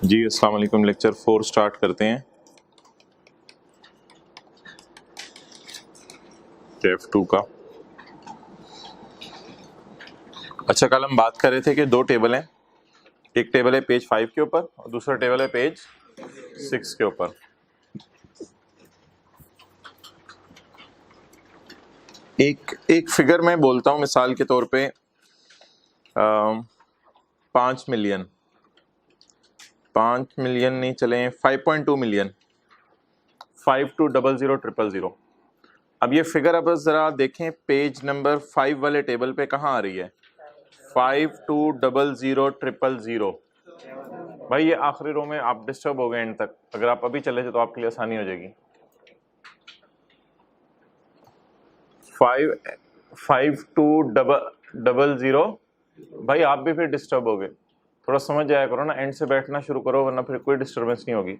जी अस्सलाम वालेकुम। Lecture 4 start करते हैं। F2 का। अच्छा, कल हम बात कर रहे थे कि दो टेबल हैं, एक टेबल है पेज 5 के ऊपर और दूसरा टेबल है पेज 6 के ऊपर। एक फिगर मैं बोलता हूँ मिसाल के तौर पे 5 मिलियन नहीं चलें, 5.2 मिलियन, 52000000। अब ये फिगर अब ज़रा देखें, पेज नंबर 5 वाले टेबल पे कहाँ आ रही है? 52000000। भाई ये आखिरी रो में आप डिस्टर्ब हो गए एंड तक, अगर आप अभी चले तो आपके लिए आसानी हो जाएगी। 5200, भाई आप भी फिर डिस्टर्ब हो गए, थोड़ा समझ जाया करो ना, एंड से बैठना शुरू करो वरना फिर कोई डिस्टर्बेंस नहीं होगी।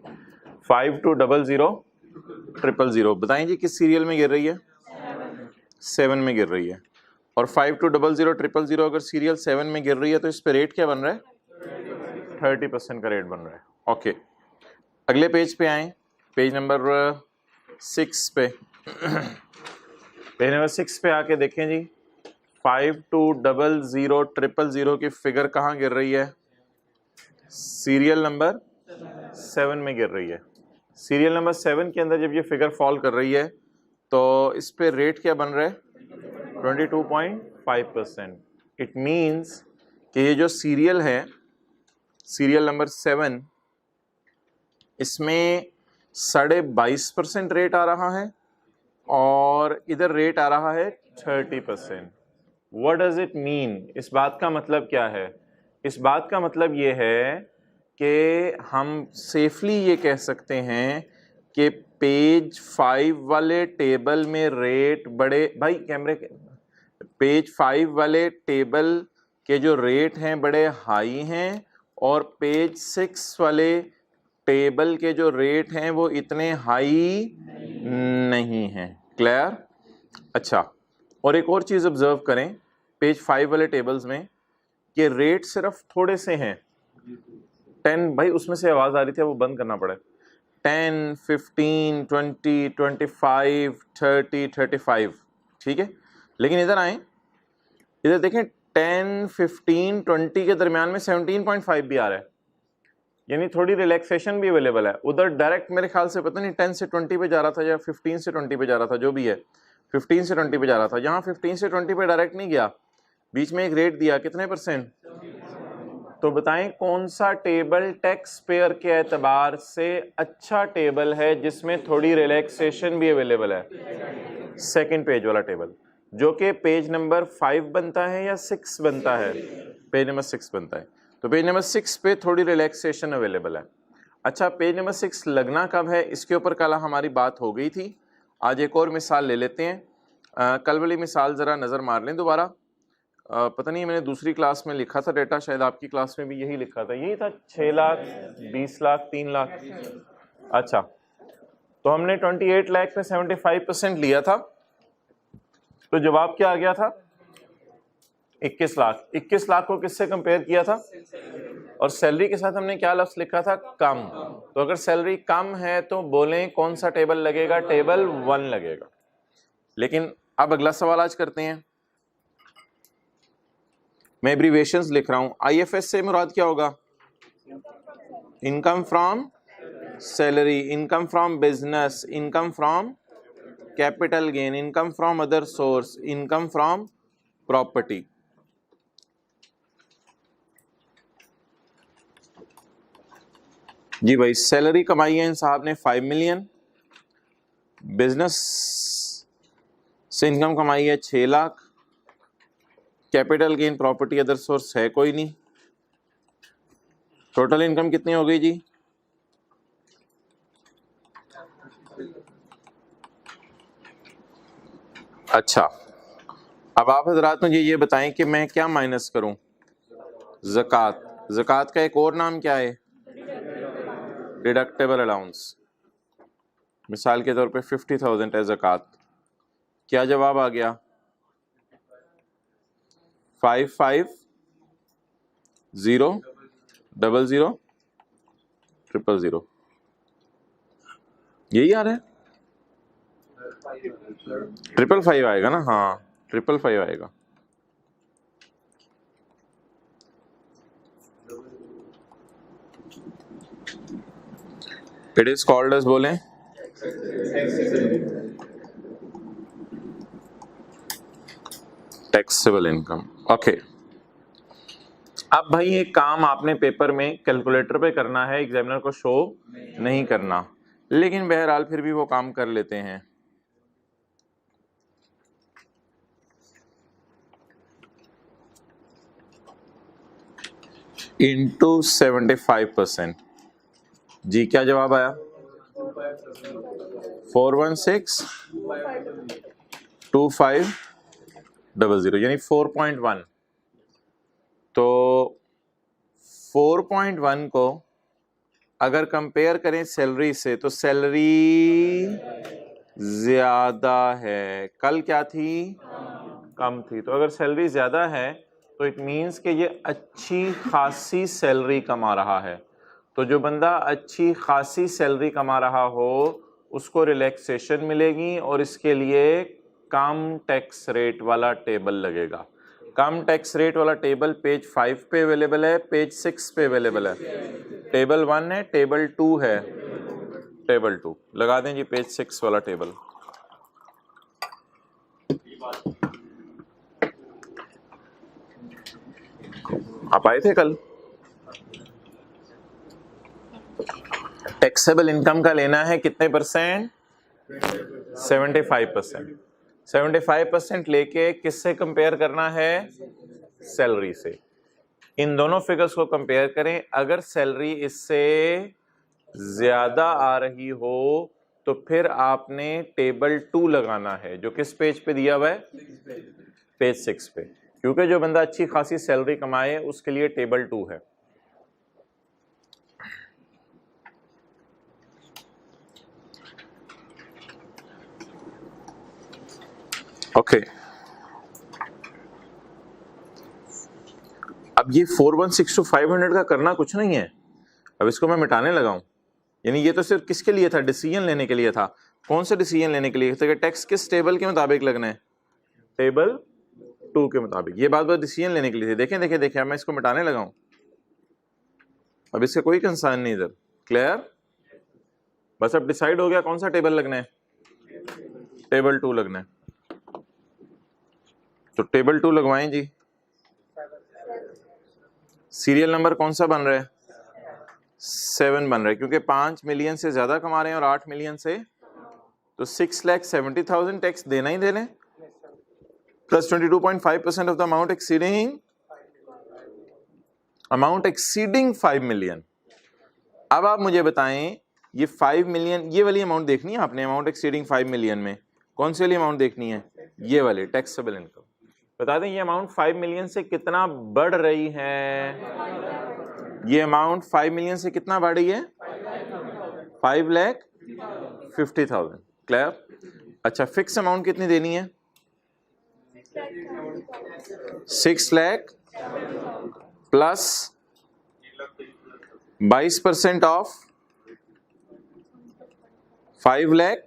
52000000, बताएं जी किस सीरियल में गिर रही है? 7 में गिर रही है। और 52000000 अगर सीरियल 7 में गिर रही है तो इस पे रेट क्या बन रहा है? 30% का रेट बन रहा है। ओके, अगले पेज पे आए, पेज नंबर 6 पे। पेज नंबर 6 पे आके देखें जी, 52000000 की फिगर कहाँ गिर रही है? सीरियल नंबर 7 में गिर रही है। सीरियल नंबर 7 के अंदर जब ये फिगर फॉल कर रही है तो इस पे रेट क्या बन रहा है? 22.5%। इट मीन्स कि ये जो सीरियल है, सीरियल नंबर 7, इसमें 22.5% रेट आ रहा है और इधर रेट आ रहा है 30%। What does it mean? इस बात का मतलब क्या है? इस बात का मतलब ये है कि हम सेफली ये कह सकते हैं कि पेज 5 वाले टेबल में रेट बड़े, भाई कैमरे के, पेज 5 वाले टेबल के जो रेट हैं बड़े हाई हैं और पेज 6 वाले टेबल के जो रेट हैं वो इतने हाई नहीं हैं। क्लियर? अच्छा, और एक और चीज़ ऑब्जर्व करें पेज 5 वाले टेबल्स में कि रेट सिर्फ थोड़े से हैं। 10, भाई उसमें से आवाज़ आ रही थी, वो बंद करना पड़ा। 10, 15, 20, 25, 30, 35, ठीक है। लेकिन इधर आए, इधर देखें 10, 15, 20 के दरमियान में 17.5 भी आ रहा है, यानी थोड़ी रिलैक्सेशन भी अवेलेबल है। उधर डायरेक्ट मेरे ख्याल से पता नहीं 10 से 20 पे जा रहा था या 15 से 20 पे जा रहा था, जो भी है 15 से 20 पे जा रहा था। यहाँ 15 से 20 पे डायरेक्ट नहीं गया, बीच में एक रेट दिया, कितने परसेंट? तो बताएं कौन सा टेबल टैक्स पेयर के एतबार से अच्छा टेबल है जिसमें थोड़ी रिलैक्सेशन भी अवेलेबल है? सेकंड पेज वाला टेबल, जो कि पेज नंबर 5 बनता है या 6 बनता है? पेज नंबर 6 बनता है। तो पेज नंबर 6 पे थोड़ी रिलैक्सेशन अवेलेबल है। अच्छा, पेज नंबर 6 लगना कब है, इसके ऊपर कल हमारी बात हो गई थी। आज एक और मिसाल ले लेते हैं। कल वाली मिसाल ज़रा नज़र मार लें दोबारा। पता नहीं मैंने दूसरी क्लास में लिखा था डेटा, शायद आपकी क्लास में भी यही लिखा था, यही था 6 लाख, 20 लाख, 3 लाख। अच्छा, तो हमने 28 लाख पे 75% लिया था, तो जवाब क्या आ गया था? 21 लाख। 21 लाख को किससे कंपेयर किया था? और सैलरी के साथ हमने क्या लफ्ज लिखा था? कम। तो अगर सैलरी कम है तो बोलें कौन सा टेबल लगेगा? टेबल 1 लगेगा। लेकिन अब अगला सवाल आज करते हैं। मैं एब्रीविएशंस लिख रहा हूं। आईएफएस से मुराद क्या होगा? Income from salary, income from business, income from capital gain, income from other source, income from property. जी भाई, सैलरी कमाई है इन साहब ने 5 मिलियन, बिजनेस से इनकम कमाई है 6 lakh, capital gain property other source है कोई नहीं। टोटल इनकम कितनी हो गई जी? अच्छा, अब आप हजरात मुझे ये बताएं कि मैं क्या माइनस करूं? ज़कात। ज़कात का एक और नाम क्या है? Deductible allowance. मिसाल के तौर पे 50,000 है ज़कात। क्या जवाब आ गया? 55 0 0 0 0 0 यही आ रहा है, 555 आएगा ना, हाँ 555 आएगा। इट इज कॉल्ड एज बोले टैक्सेबल इनकम। ओके, अब भाई ये काम आपने पेपर में कैलकुलेटर पे करना है, एग्जामिनर को शो नहीं करना, लेकिन बहरहाल फिर भी वो काम कर लेते हैं। इंटू 75%, जी क्या जवाब आया? 4162500 यानी 4.1। तो 4.1 को अगर कंपेयर करें सैलरी से तो सैलरी ज्यादा है, कल क्या थी? कम थी। तो अगर सैलरी ज्यादा है तो इट मीन्स कि ये अच्छी खासी सैलरी कमा रहा है। तो जो बंदा अच्छी खासी सैलरी कमा रहा हो उसको रिलैक्सेशन मिलेगी और इसके लिए कम टैक्स रेट वाला टेबल लगेगा। कम टैक्स रेट वाला टेबल पेज 5 पे अवेलेबल है, पेज 6 पे अवेलेबल है। टेबल 1 है, टेबल 2 है, टेबल 2 लगा दें जी, पेज 6 वाला टेबल। आप आए थे कल? टैक्सेबल इनकम का लेना है कितने परसेंट? 75%। 75% लेके किससे कंपेयर करना है? सैलरी से। इन दोनों फिगर्स को कंपेयर करें, अगर सैलरी इससे ज्यादा आ रही हो तो फिर आपने टेबल 2 लगाना है, जो किस पेज पे दिया हुआ है? पेज 6 पे, क्योंकि जो बंदा अच्छी खासी सैलरी कमाए उसके लिए टेबल 2 है। ओके, अब ये 416 to 500 का करना कुछ नहीं है, अब इसको मैं मिटाने लगाऊं, यानी ये तो सिर्फ किसके लिए था? डिसीजन लेने के लिए था। कौन सा डिसीजन लेने के लिए? तो टैक्स किस टेबल के मुताबिक लगना है? टेबल 2 के मुताबिक। ये बात डिसीजन लेने के लिए थी। देखें देखें देखें, अब मैं इसको मिटाने लगाऊं, अब इसका कोई कंसर्न नहीं इधर। क्लियर? बस अब डिसाइड हो गया कौन सा टेबल लगना है? टेबल 2 लगना है। तो टेबल 2 लगवाएं जी। सीरियल नंबर कौन सा बन रहा है? 7 बन रहा है, क्योंकि 5 मिलियन से ज्यादा कमा रहे हैं और 8 मिलियन से, तो 6,70,000 टैक्स देना ही देना, plus 22.5% of the amount exceeding 5 million. अब आप मुझे बताएं, ये 5 मिलियन, ये वाली अमाउंट देखनी है आपने, अमाउंट एक्सीडिंग 5 मिलियन में कौन सी वाली अमाउंट देखनी है? ये वाली टैक्सेबल इनकम। बता दें ये अमाउंट 5 मिलियन से कितना बढ़ रही है? ये अमाउंट 5 मिलियन से कितना बढ़ रही है? 5,50,000। क्लियर? अच्छा, फिक्स अमाउंट कितनी देनी है? 6 लाख प्लस 22% ऑफ 5 लाख।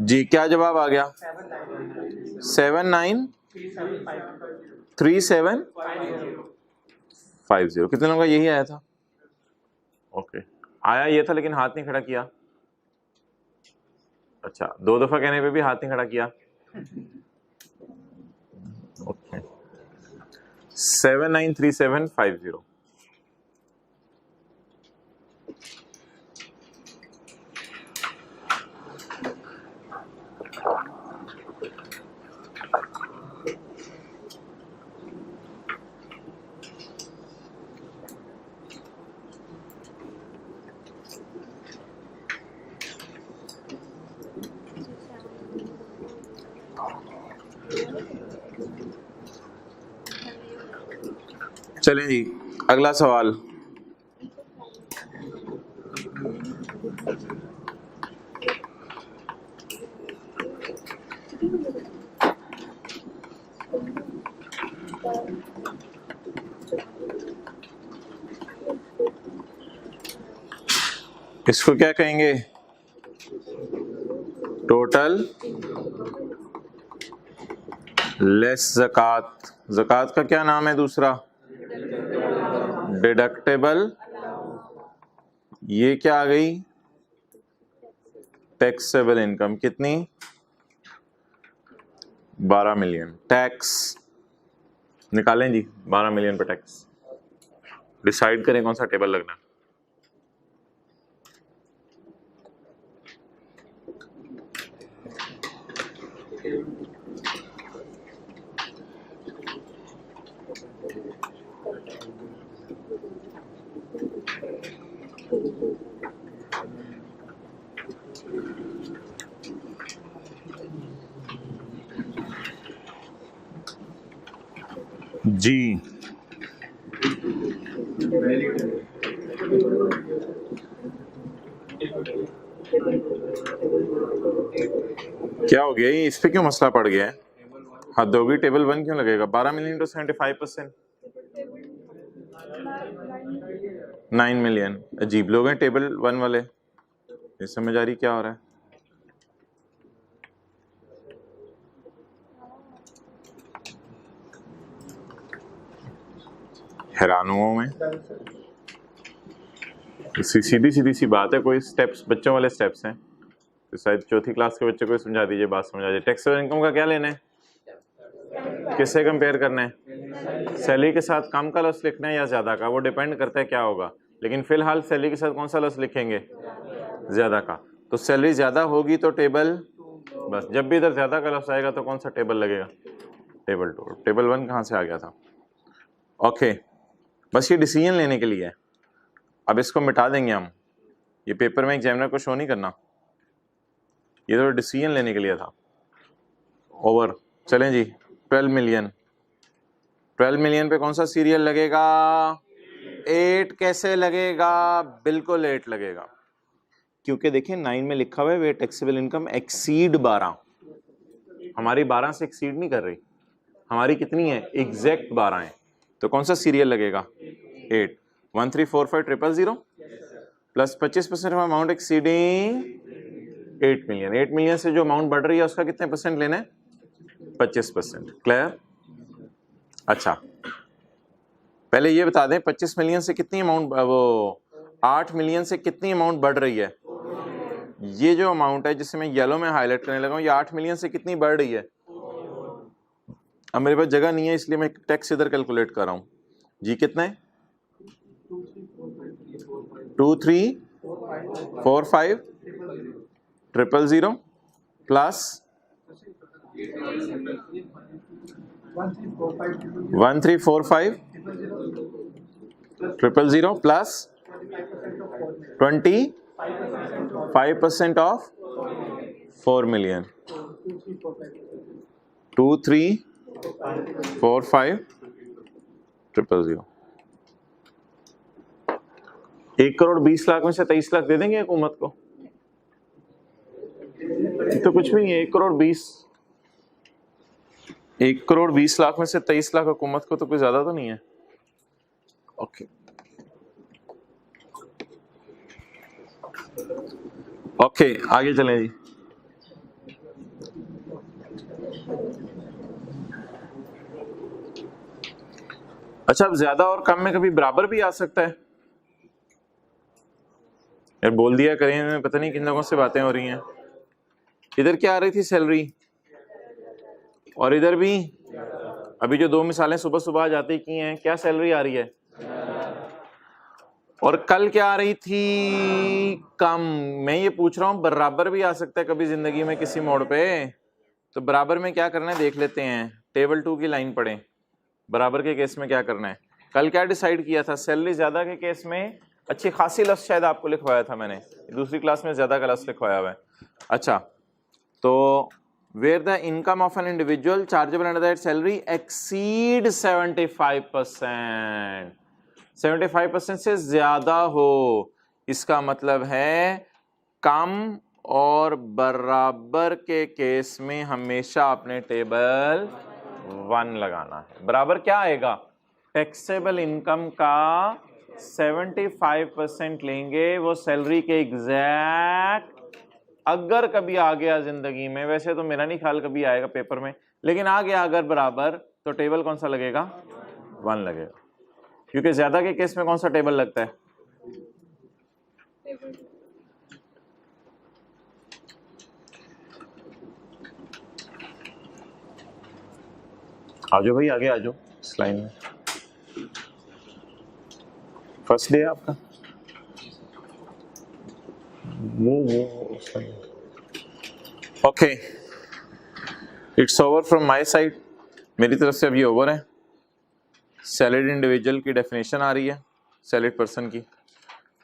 जी क्या जवाब आ गया? 793750। कितने लोगों का यही आया था? ओके, आया ये था लेकिन हाथ नहीं खड़ा किया। अच्छा, 2 दफा कहने पे भी हाथ नहीं खड़ा किया। ओके, 793750। चलें जी, अगला सवाल। इसको क्या कहेंगे? टोटल लेस ज़कात। ज़कात का क्या नाम है दूसरा? डिडक्टेबल। ये क्या आ गई? Taxable income. कितनी? 12 मिलियन। टैक्स निकालें जी, 12 मिलियन पर टैक्स। डिसाइड करें कौन सा टेबल लगना। जी क्या हो गया? इस पे क्यों मसला पड़ गया है? हद होगी। टेबल 1 क्यों लगेगा? 12 मिलियन टू 75%, 9 मिलियन। अजीब लोग हैं टेबल 1 वाले। ये समझ आ रही क्या हो रहा है? हैरान हुआ मैं। सीधी सीधी सी बात है। कोई स्टेप्स बच्चों वाले स्टेप्स हैं तो शायद चौथी क्लास के बच्चे को समझा दीजिए, बात समझा दीजिए। टैक्सेबल इनकम का क्या लेना है? किससे कंपेयर करना है? सैलरी के साथ कम का लफ्ज लिखना है या ज्यादा का? वो डिपेंड करता है क्या होगा, लेकिन फिलहाल सैलरी के साथ कौन सा लफ्ज लिखेंगे? ज्यादा का। तो सैलरी ज्यादा होगी तो टेबल, बस जब भी इधर ज्यादा का लफ्ज आएगा तो कौन सा टेबल लगेगा? टेबल 2। टेबल 1 कहाँ से आ गया था? ओके, बस ये डिसीजन लेने के लिए है। अब इसको मिटा देंगे हम, ये पेपर में एग्जामिनर को शो नहीं करना। ये तो डिसीजन लेने के लिए था। ओवर। चलें जी, 12 मिलियन। 12 मिलियन पे कौन सा सीरियल लगेगा? 8 कैसे लगेगा? बिल्कुल 8 लगेगा, क्योंकि देखिए 9 में लिखा हुआ है वे टैक्सेबल इनकम एक्सीड 12। हमारी 12 से एक्सीड नहीं कर रही, हमारी कितनी है? एग्जैक्ट 12 है। तो कौन सा सीरियल लगेगा? 8। 1345,000 plus 25% of amount exceeding 8 million. 8 million से जो अमाउंट बढ़ रही है उसका कितने परसेंट लेना है? 25%। क्लियर? अच्छा, पहले ये बता दें 25 मिलियन से कितनी अमाउंट, वो 8 मिलियन से कितनी अमाउंट बढ़ रही है? ये जो अमाउंट है जिसे मैं येलो में हाईलाइट करने लगा हूं, ये 8 मिलियन से कितनी बढ़ रही है? अब मेरे पास जगह नहीं है इसलिए मैं टैक्स इधर कैलकुलेट कर रहा हूं। जी कितना है? 2345,000 प्लस 1345,000 प्लस 25% ऑफ 4 मिलियन। 2345,000। 1,20,00,000 में से 23 लाख दे देंगे हुकूमत को? तो कुछ भी नहीं है। 1,20,00,000 में से 23 लाख हुकूमत को, तो कोई ज्यादा तो नहीं है। ओके ओके, आगे चलें जी। अच्छा, अब ज्यादा और कम में कभी बराबर भी आ सकता है यार। बोल दिया करें, पता नहीं किन लोगों से बातें हो रही हैं। इधर क्या आ रही थी? सैलरी। और इधर भी अभी जो 2 मिसालें सुबह सुबह जाती की हैं, क्या सैलरी आ रही है? और कल क्या आ रही थी? कम। मैं ये पूछ रहा हूं बराबर भी आ सकता है कभी जिंदगी में किसी मोड़ पे। तो बराबर में क्या करना है देख लेते हैं। टेबल 2 की लाइन पढ़ें। बराबर के केस में क्या करना है? कल क्या डिसाइड किया था? सैलरी ज्यादा के केस में अच्छी खासी लफ्ज शायद आपको लिखवाया था मैंने, दूसरी क्लास में ज्यादा का लफ्ज लिखवाया हुआ है। अच्छा, तो where the income of an individual chargeable under that salary exceed 75%, 75% से ज्यादा हो, इसका मतलब है कम और बराबर के केस में हमेशा अपने टेबल 1 लगाना है। बराबर क्या आएगा? टैक्सेबल इनकम का 75% लेंगे वो सैलरी के एग्जैक्ट। अगर कभी आ गया जिंदगी में, वैसे तो मेरा नहीं ख्याल कभी आएगा पेपर में, लेकिन आ गया अगर बराबर, तो टेबल कौन सा लगेगा? 1 लगेगा, क्योंकि ज्यादा के केस में कौन सा टेबल लगता है? आ जाओ भाई, आगे आ जाओ इस लाइन में। फर्स्ट डे आपका वो okay, it's over from my side. मेरी तरफ से अब ये ओवर है। सैलरीड इंडिविजुअल की डेफिनेशन आ रही है, सैलरीड पर्सन की,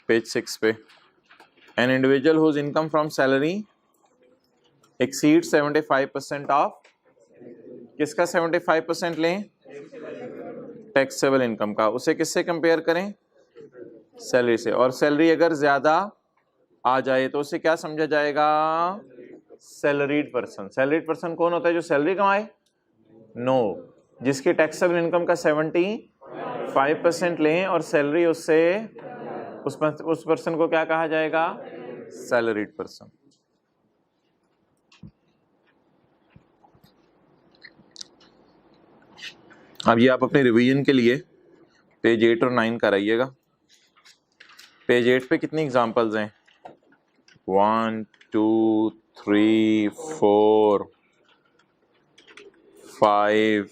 पेज 6 पे। An individual whose income from salary exceed 75% ऑफ, किसका 75% लें? टैक्सेबल इनकम का। उसे किससे कंपेयर करें? सैलरी से। और सैलरी अगर ज्यादा आ जाए तो उसे क्या समझा जाएगा? Salaried person. सैलरीड पर्सन कौन होता है? जो सैलरी कमाए? नो, जिसकी टैक्सेबल इनकम का 75% लें और सैलरी उससे, उस पर्सन को क्या कहा जाएगा? Salaried person. अब ये आप अपने रिवीजन के लिए पेज 8 और 9 कराइएगा। पेज 8 पे कितनी एग्जांपल्स हैं? 1 2 3 4 5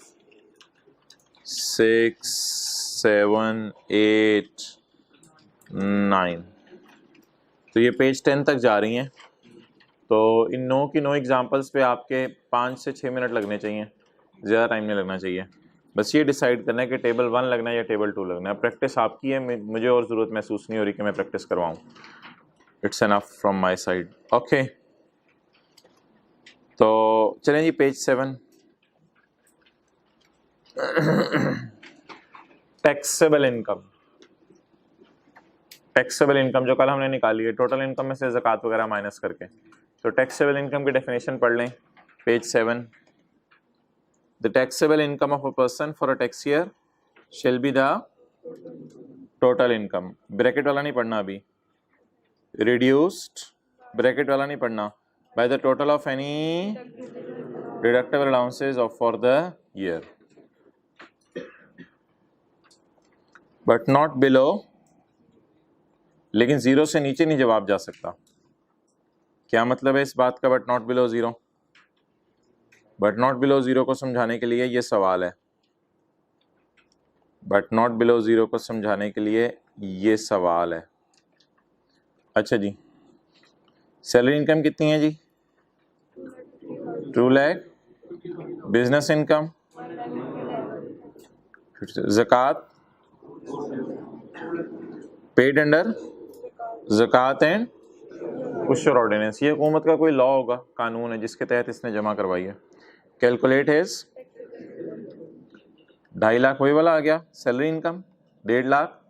6 7 8 9। तो ये पेज 10 तक जा रही हैं। तो इन 9 की 9 एग्जांपल्स पे आपके 5 से 6 मिनट लगने चाहिए, ज़्यादा टाइम नहीं लगना चाहिए। बस ये डिसाइड करना है कि टेबल 1 लगना है या टेबल 2 लगना है। प्रैक्टिस आपकी है, मुझे और ज़रूरत महसूस नहीं हो रही कि मैं प्रैक्टिस करवाऊँ। It's enough from my side. Okay, तो चलें जी page 7। Taxable income. Taxable income जो कल हमने निकाली है टोटल इनकम में से ज़कात वगैरह माइनस करके। तो टैक्सेबल इनकम की डेफिनेशन पढ़ लें, page 7। The taxable income of a person for a tax year shall be the total income, bracket वाला नहीं पढ़ना अभी, reduced, ब्रैकेट वाला नहीं पढ़ना, by the total of any deductible allowances of for the year, but not below, लेकिन zero से नीचे नहीं जवाब जा सकता। क्या मतलब है इस बात का but not below zero? But not below zero को समझाने के लिए ये सवाल है, बट नॉट बिलो जीरो को समझाने के लिए ये सवाल है। अच्छा जी, सैलरी इनकम कितनी है जी? 2 लाख। बिजनेस इनकम, ज़कात पेड अंडर ज़कात एंड उशर ऑर्डिनेंस, ये हुकूमत का कोई लॉ होगा, कानून है जिसके तहत इसने जमा करवाई है। कैलकुलेट हिज 2.5 लाख वही वाला आ गया, salary income 1.5 lakh,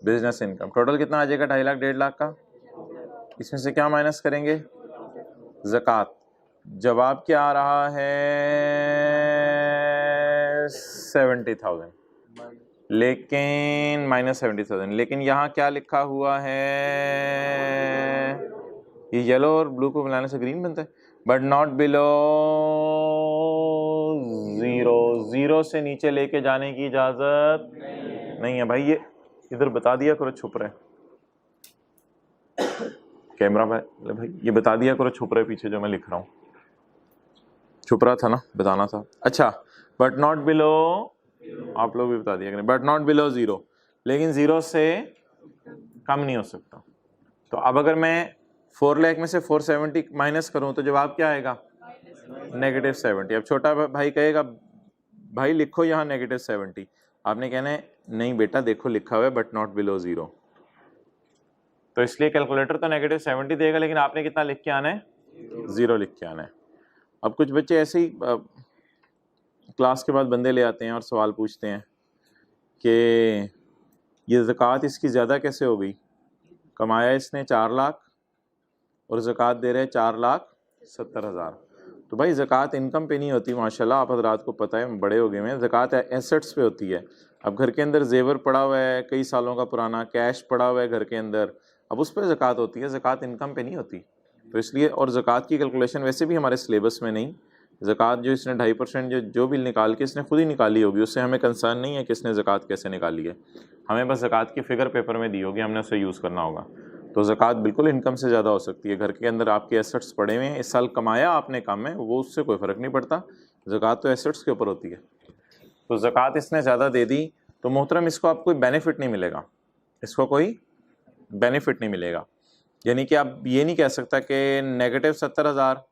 business income, total कितना आ जाएगा? 2.5 लाख 1.5 लाख का। इसमें से क्या माइनस करेंगे? ज़कात। जवाब क्या आ रहा है? 70,000, लेकिन -70,000। लेकिन यहाँ क्या लिखा हुआ है? ये येलो और ब्लू को मिलाने से ग्रीन बनता है। But not below zero, zero से नीचे लेके जाने की इजाजत नहीं है भाई। ये इधर बता दिया करो, छुप रहे कैमरा भाई, ये बता दिया करो छुप रहे पीछे जो मैं लिख रहा हूँ, छुप रहा था ना, बताना था। अच्छा, बट नॉट बिलो, आप लोग भी बता दिया करें, बट नॉट बिलो जीरो, लेकिन जीरो से कम नहीं हो सकता। तो अब अगर मैं 4 लाख में से 470 माइनस करूं तो जवाब क्या आएगा? -70। अब छोटा भाई कहेगा भाई लिखो यहाँ -70, आपने कहना है नहीं बेटा देखो लिखा हुआ है बट नॉट बिलो जीरो। तो इसलिए कैलकुलेटर तो -70 देगा, लेकिन आपने कितना लिख के आना है? 0 लिख के आना है। अब कुछ बच्चे ऐसे ही क्लास के बाद बंदे ले आते हैं और सवाल पूछते हैं कि ये ज़कात इसकी ज़्यादा कैसे हो गई? कमाया इसने 4 लाख और ज़कात दे रहे 4,70,000, तो तो भाई ज़कात इनकम पे नहीं होती, माशाल्लाह आप हज़रात को पता है, बड़े हो गए हैं। ज़कात एसेट्स पे होती है। अब घर के अंदर जेवर पड़ा हुआ है कई सालों का पुराना, कैश पड़ा हुआ है घर के अंदर, अब उस पर ज़कात होती है, ज़कात इनकम पे नहीं होती। तो इसलिए, और ज़कात की कैलकुलेशन वैसे भी हमारे सिलेबस में नहीं, ज़कात जो इसने 2.5% जो भी निकाल के इसने खुद ही निकाली होगी, उससे हमें कंसर्न नहीं है कि इसने ज़कात कैसे निकाली है। हमें बस ज़कात की फ़िगर पेपर में दी होगी, हमने उसे यूज़ करना होगा। तो ज़कात बिल्कुल इनकम से ज़्यादा हो सकती है। घर के अंदर आपके एसेट्स पड़े हुए हैं, इस साल कमाया आपने कम है, वो उससे कोई फ़र्क नहीं पड़ता, ज़कात तो एसेट्स के ऊपर होती है। तो ज़कात इसने ज़्यादा दे दी तो मोहतरम इसको आपको कोई बेनिफिट नहीं मिलेगा, इसको कोई बेनिफिट नहीं मिलेगा। यानी कि आप ये नहीं कह सकता कि -70,000,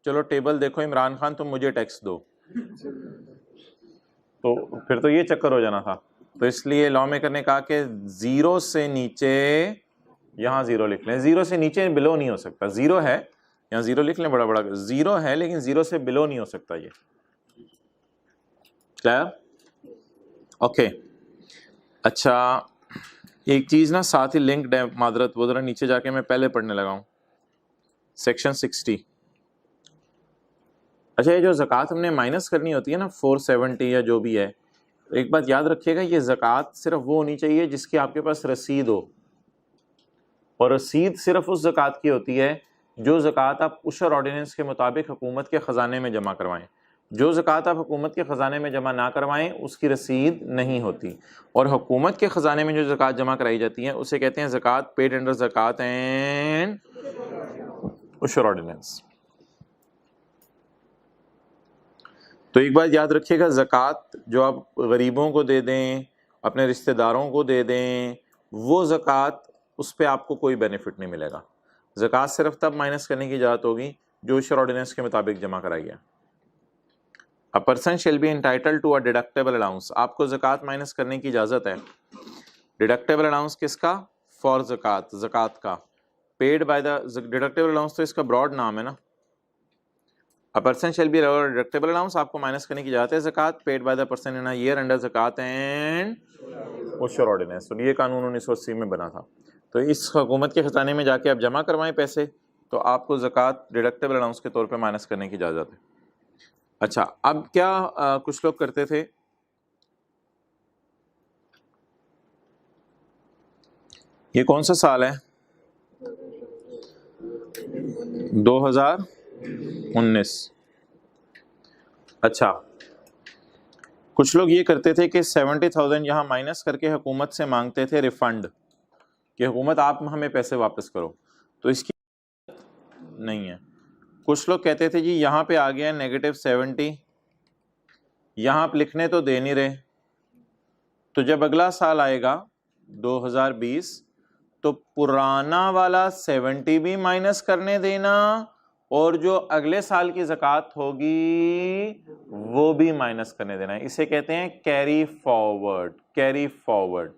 चलो टेबल देखो इमरान खान तुम मुझे टैक्स दो, तो फिर तो ये चक्कर हो जाना था। तो इसलिए लॉ मेकर ने कहा कि ज़ीरो से नीचे, यहाँ ज़ीरो लिख लें, ज़ीरो से नीचे बिलो नहीं हो सकता, ज़ीरो है यहाँ ज़ीरो लिख लें, बड़ा बड़ा ज़ीरो है, लेकिन ज़ीरो से बिलो नहीं हो सकता ये। क्लियर? ओके। अच्छा, एक चीज़ ना साथ ही लिंक्ड है, मादरत वो ज़रा नीचे जाके मैं पहले पढ़ने लगा हूँ, सेक्शन 60। अच्छा, ये जो ज़कात हमने माइनस करनी होती है ना 470 या जो भी है, तो एक बात याद रखिएगा, ये ज़कात सिर्फ वो होनी चाहिए जिसकी आपके पास रसीद हो, और रसीद सिर्फ उस ज़कात की होती है जो ज़कात आप उशर ऑर्डिनेंस के मुताबिक हुकूमत के ख़जाने में जमा करवाएं। जो ज़कात आप हुकूमत के ख़जाने में जमा ना करवाएं उसकी रसीद नहीं होती। और हुकूमत के ख़जाने में जो ज़कात जमा कराई जाती है उसे कहते हैं ज़कात पेड अंडर ज़कात एंड उशर ऑर्डिनेंस। तो एक बात याद रखिएगा, ज़कात जो आप गरीबों को दे दें, अपने रिश्तेदारों को दे दें, वो ज़कात उस पर आपको कोई बेनिफिट नहीं मिलेगा। ज़कात सिर्फ तब माइनस करने की इजाज़त होगी जो उशर ऑर्डिनेंस के मुताबिक जमा कराई है। A person shall be entitled to a deductible allowance, आपको ज़कात माइनस करने की इजाज़त है। डिडक्टेबल अलाउंस किसका? फॉर ज़कात, ज़कात का। Paid by the deductible allowance तो इसका ब्रॉड नाम है ना। A person shall be deductible allowance, आपको माइनस करने की इजाज़त है ज़कात paid by the person in a year under ज़कात एंड उशर ऑर्डिनेंस। तो ये कानून 1980 में बना था। तो इस हुकूमत के खजाने में जाके आप जमा करवाएं पैसे, तो आपको ज़कात डिडक्टेबल अलाउंस के तौर पे माइनस करने की इजाज़त है। अच्छा, अब क्या कुछ लोग करते थे, ये कौन सा साल है? 2019। अच्छा, कुछ लोग ये करते थे कि 70,000 यहाँ माइनस करके हुकूमत से मांगते थे रिफंड, कि हुकूमत आप हमें पैसे वापस करो, तो इसकी नहीं है। कुछ लोग कहते थे जी यहाँ पे आ गया -70, यहाँ आप लिखने तो दे नहीं रहे, तो जब अगला साल आएगा 2020 तो पुराना वाला 70 भी माइनस करने देना, और जो अगले साल की ज़कात होगी वो भी माइनस करने देना। इसे कहते हैं कैरी फॉरवर्ड, कैरी फॉरवर्ड।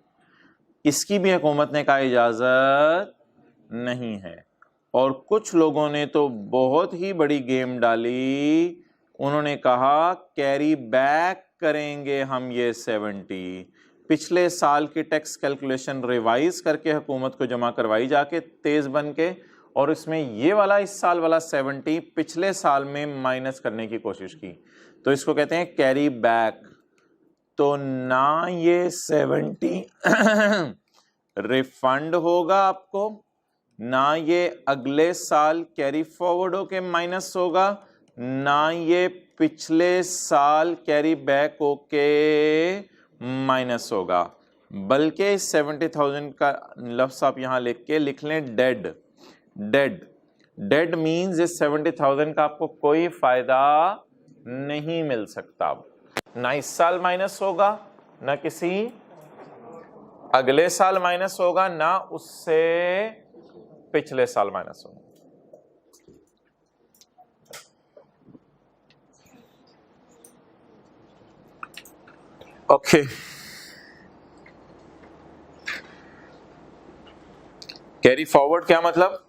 इसकी भी हुकूमत ने कहा इजाज़त नहीं है। और कुछ लोगों ने तो बहुत ही बड़ी गेम डाली, उन्होंने कहा कैरी बैक करेंगे हम ये 70, पिछले साल की टैक्स कैलकुलेशन रिवाइज करके हुकूमत को जमा करवाई जाके तेज़ बन के, और इसमें ये वाला इस साल वाला 70 पिछले साल में माइनस करने की कोशिश की, तो इसको कहते हैं कैरी बैक। तो ना ये 70 रिफंड होगा आपको, ना ये अगले साल कैरी फॉरवर्ड होके माइनस होगा, ना ये पिछले साल कैरी बैक होके माइनस होगा, बल्कि 70,000 का लफ्ज़ आप यहाँ लिख लें डेड। डेड, डेड मीन्स इस 70,000 का आपको कोई फायदा नहीं मिल सकता। ना इस साल माइनस होगा, ना किसी अगले साल माइनस होगा, ना उससे पिछले साल माइनस होगा। ओके, कैरी फॉरवर्ड क्या मतलब?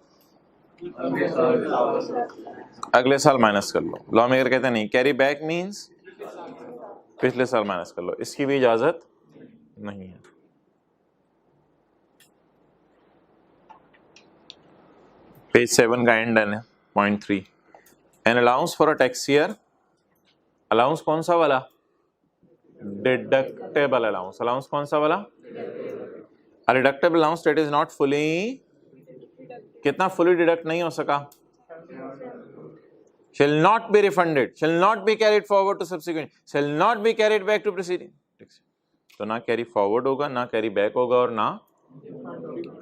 अगले साल माइनस कर लो। लॉ मेकर कहते नहीं, कैरी बैक मींस पिछले साल माइनस कर लो, इसकी भी इजाजत नहीं है। पेज 7 का एंड है, point 3। An allowance for a tax year, allowance कौन सा वाला? Deductible allowance. अलाउंस कौन सा वाला? Deductible allowance that is not fully, कितना फुली डिडक्ट नहीं हो सका? shall not be refunded, shall not be carried forward to subsequent, shall not be carried back to preceding। तो ना कैरी फॉरवर्ड होगा, ना कैरी बैक होगा, और ना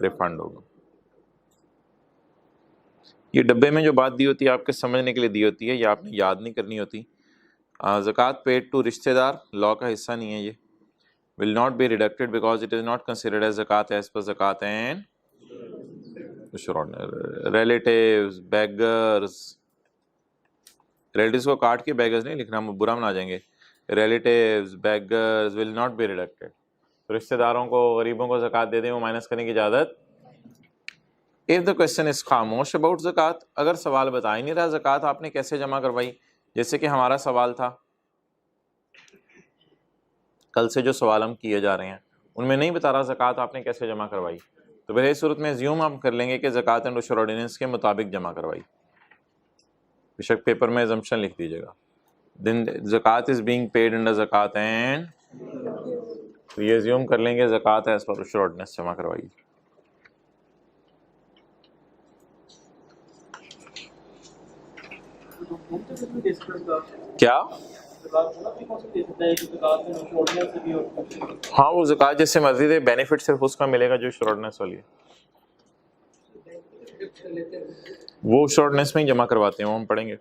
रिफंड होगा। ये डब्बे में जो बात दी होती है आपके समझने के लिए दी होती है, ये आपने याद नहीं करनी होती। ज़कात पेड टू रिश्तेदार लॉ का हिस्सा नहीं है ये। Will not be deducted because it is not considered as ज़कात एज पर ज़कात एंड रिलेटिव्स, बेगर्स, रिलेटिव्स को काट के बेगर्स नहीं लिखना, बुरा मना जाएंगे। Relatives, beggars will not be deducted. रिश्तेदारों को, गरीबों को ज़कात दे दें, वो माइनस करने की इजाज़त। इफ द क्वेश्चन इज खामोश अबाउट ज़कात, अगर सवाल बता ही नहीं रहा ज़कात आपने कैसे जमा करवाई, जैसे कि हमारा सवाल था, कल से जो सवाल हम किए जा रहे हैं उनमें नहीं बता रहा ज़कात आपने कैसे जमा करवाई, तो फिर इस सूरत में ज़्यूम हम कर लेंगे कि ज़कात एंड उशर ऑर्डिनेंस के मुताबिक जमा करवाई। बेशक पेपर में अजम्पशन लिख दीजिएगा, दिन ज़कात इज बीइंग पेड अंडर ज़कात एंड, तो ये ज़्यूम कर लेंगे ज़कात एज पर उशर ऑर्डिनेंस जमा करवाई। क्या? हाँ, वो ज़कात जैसे मर्जी दे, बेनिफिट सिर्फ उसका मिलेगा जो शॉर्टनेस वाली है, वो शॉर्टनेस में ही जमा करवाते हैं, वो हम पढ़ेंगे।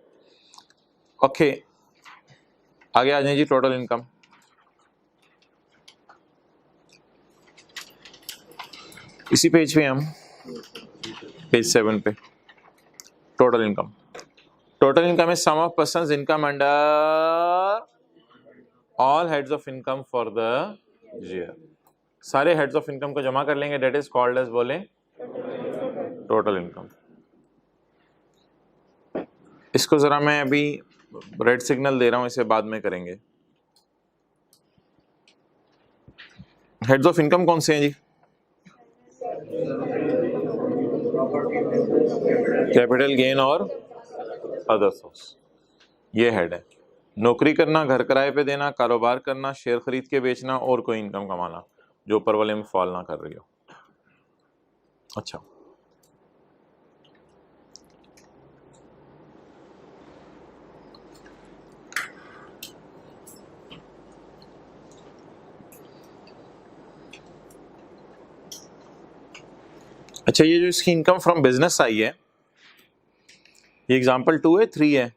ओके, आगे आ जाए जी। टोटल इनकम, इसी पेज पे हम, पेज 7 पे total income. Total income is sum of person's income under all heads of income for the year। सारे heads of income को जमा कर लेंगे, that is called as बोले टोटल इनकम। इसको जरा मैं अभी रेड सिग्नल दे रहा हूं, इसे बाद में करेंगे। हेड्स ऑफ इनकम कौन से हैं जी? कैपिटल गेन और अदर सोर्स, ये हेड है। नौकरी करना, घर किराए पे देना, कारोबार करना, शेयर खरीद के बेचना, और कोई इनकम कमाना जो ऊपर वाले में फॉल ना कर रही हो। अच्छा, अच्छा, ये जो इसकी इनकम फ्रॉम बिजनेस आई है, ये एग्जांपल 2 है 3 है?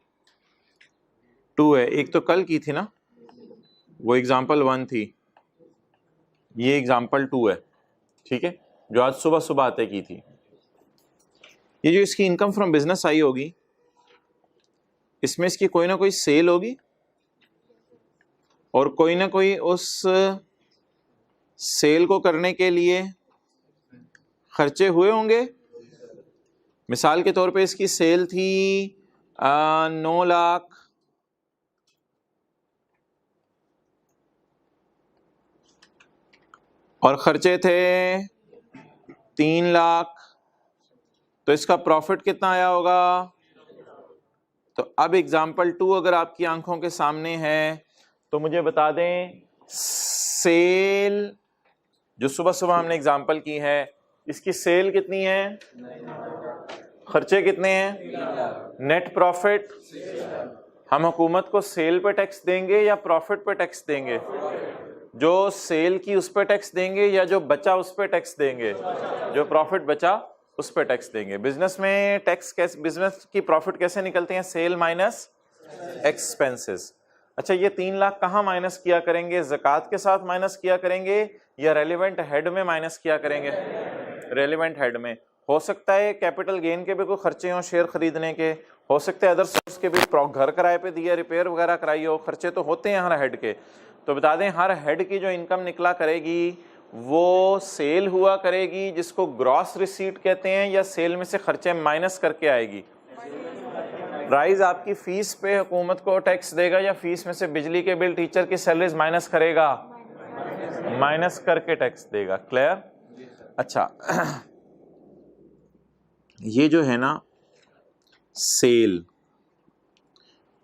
2 है। एक तो कल की थी ना, वो एग्जांपल 1 थी, ये एग्जांपल 2 है, ठीक है, जो आज सुबह सुबह आते की थी। ये जो इसकी इनकम फ्रॉम बिजनेस आई होगी, इसमें इसकी कोई ना कोई सेल होगी और कोई ना कोई उस सेल को करने के लिए खर्चे हुए होंगे। मिसाल के तौर पे इसकी सेल थी 9 लाख, और खर्चे थे 3 लाख, तो इसका प्रॉफिट कितना आया होगा? तो अब एग्जाम्पल 2 अगर आपकी आंखों के सामने है तो मुझे बता दें, सेल जो सुबह सुबह हमने एग्जाम्पल की है, इसकी सेल कितनी है, खर्चे कितने हैं, नेट प्रॉफिट। हम हुकूमत को सेल पे टैक्स देंगे या प्रॉफिट पे टैक्स देंगे? जो सेल की उस पे टैक्स देंगे या जो बचा उस पे टैक्स देंगे? जो प्रॉफिट बचा उस पे टैक्स देंगे। बिजनेस में टैक्स कैसे, बिजनेस की प्रॉफिट कैसे निकलते हैं? Sale minus expenses. अच्छा, ये 3 लाख कहाँ माइनस किया करेंगे? ज़कात के साथ माइनस किया करेंगे या रेलिवेंट हेड में माइनस किया करेंगे? रेलिवेंट हेड में। हो सकता है कैपिटल गेन के भी कोई खर्चे हों, शेयर खरीदने के, हो सकते हैं अदर सोर्स के भी, घर किराए पे दिया, रिपेयर वगैरह कराई हो, खर्चे तो होते हैं हर हेड के। तो बता दें, हर हेड की जो इनकम निकला करेगी वो सेल हुआ करेगी, जिसको ग्रॉस रिसीट कहते हैं, या सेल में से खर्चे माइनस करके आएगी? प्राइस आपकी फीस पे हुकूमत को टैक्स देगा या फीस में से बिजली के बिल, टीचर की सैलरीज माइनस करेगा? माइनस करके टैक्स देगा। क्लियर? अच्छा, ये जो है ना सेल,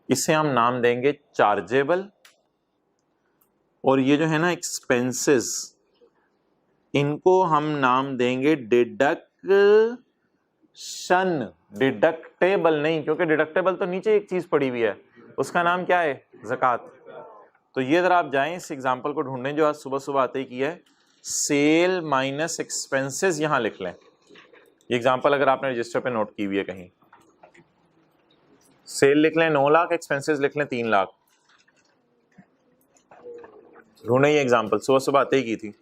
इसे हम नाम देंगे चार्जेबल, और ये जो है ना एक्सपेंसेस, इनको हम नाम देंगे डिडक्शन। डिडक्टेबल नहीं, क्योंकि डिडक्टेबल तो नीचे एक चीज पड़ी हुई है, उसका नाम क्या है, ज़कात। तो ये अगर आप जाएं इस एग्जांपल को ढूंढने जो आज सुबह सुबह आते ही किया है, सेल माइनस एक्सपेंसेस यहां लिख लें। ये एग्जांपल अगर आपने रजिस्टर पे नोट की हुई है कहीं, सेल लिख लें 9 लाख, एक्सपेंसेस लिख लें 3 लाख। ढूंढे ये एग्जांपल, सुबह सुबह आते ही की थी।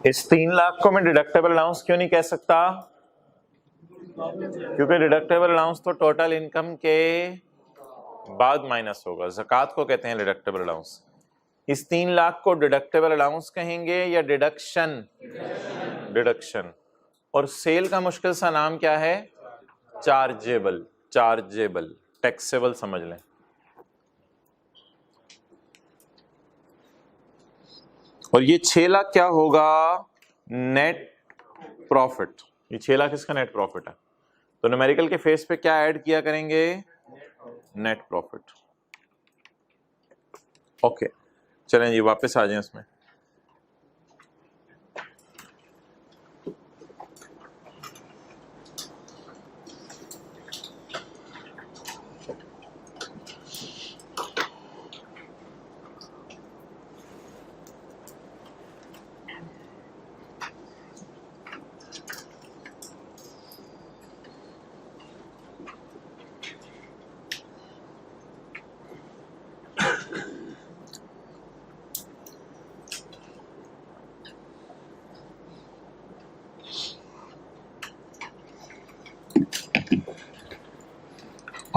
इस 3 लाख को मैं डिडक्टेबल अलाउंस क्यों नहीं कह सकता, क्योंकि डिडक्टेबल अलाउंस तो टोटल इनकम के बाद माइनस होगा। ज़कात को कहते हैं डिडक्टेबल अलाउंस। इस 3 लाख को डिडक्टेबल अलाउंस कहेंगे या डिडक्शन? डिडक्शन। और सेल का मुश्किल सा नाम क्या है, चार्जेबल। चार्जेबल, टैक्सेबल समझ लें। और ये 6 लाख क्या होगा, नेट प्रॉफिट। ये 6 लाख इसका नेट प्रॉफिट है। तो न्यूमेरिकल के फेस पे क्या ऐड किया करेंगे, नेट प्रॉफिट। ओके, चलें जी वापस आ जाएं इसमें।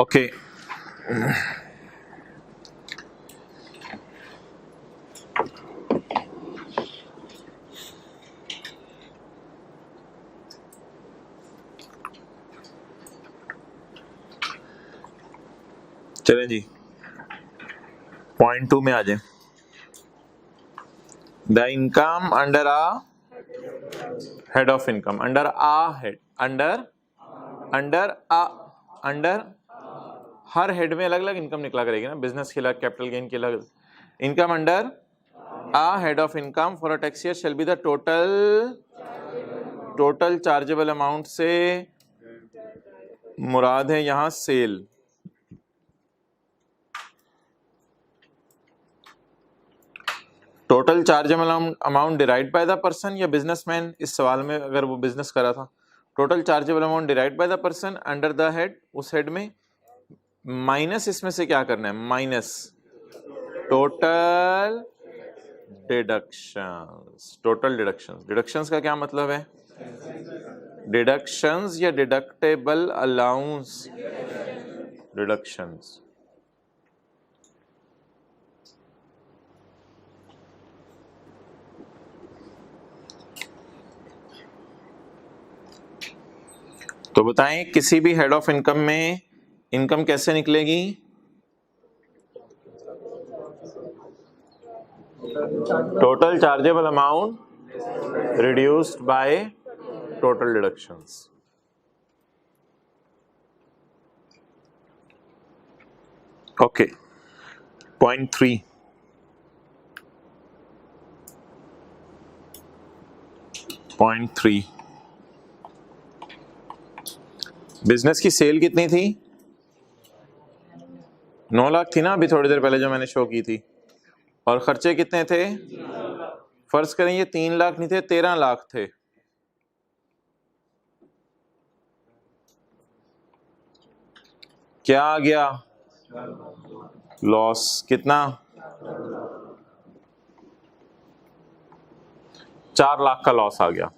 ओके, चलें जी पॉइंट 2 में आ जाए। The income under a head of income, under a head, under हर हेड में अलग अलग इनकम निकला करेगी ना, बिजनेस की अलग, कैपिटल गेन की अलग। Income under a head of income for a tax year shall be the total chargeable amount से मुराद है यहां सेल। Total chargeable amount derived by the person या बिजनेसमैन, इस सवाल में अगर वो बिजनेस करा था, total chargeable amount derived by the person under the head, उस हेड में, माइनस इसमें से क्या करना है, minus total deductions. Total deductions, deductions का क्या मतलब है, डिडक्शंस या डिडक्टेबल अलाउंस, डिडक्शंस। तो बताएं किसी भी हेड ऑफ इनकम में इनकम कैसे निकलेगी, total chargeable amount reduced by total deductions. Okay, point 3, business की सेल कितनी थी, 9 लाख थी ना अभी थोड़ी देर पहले जो मैंने शो की थी, और खर्चे कितने थे, फर्ज करें ये 3 लाख नहीं थे, 13 लाख थे। क्या आ गया, लॉस, कितना, 4 लाख का लॉस आ गया।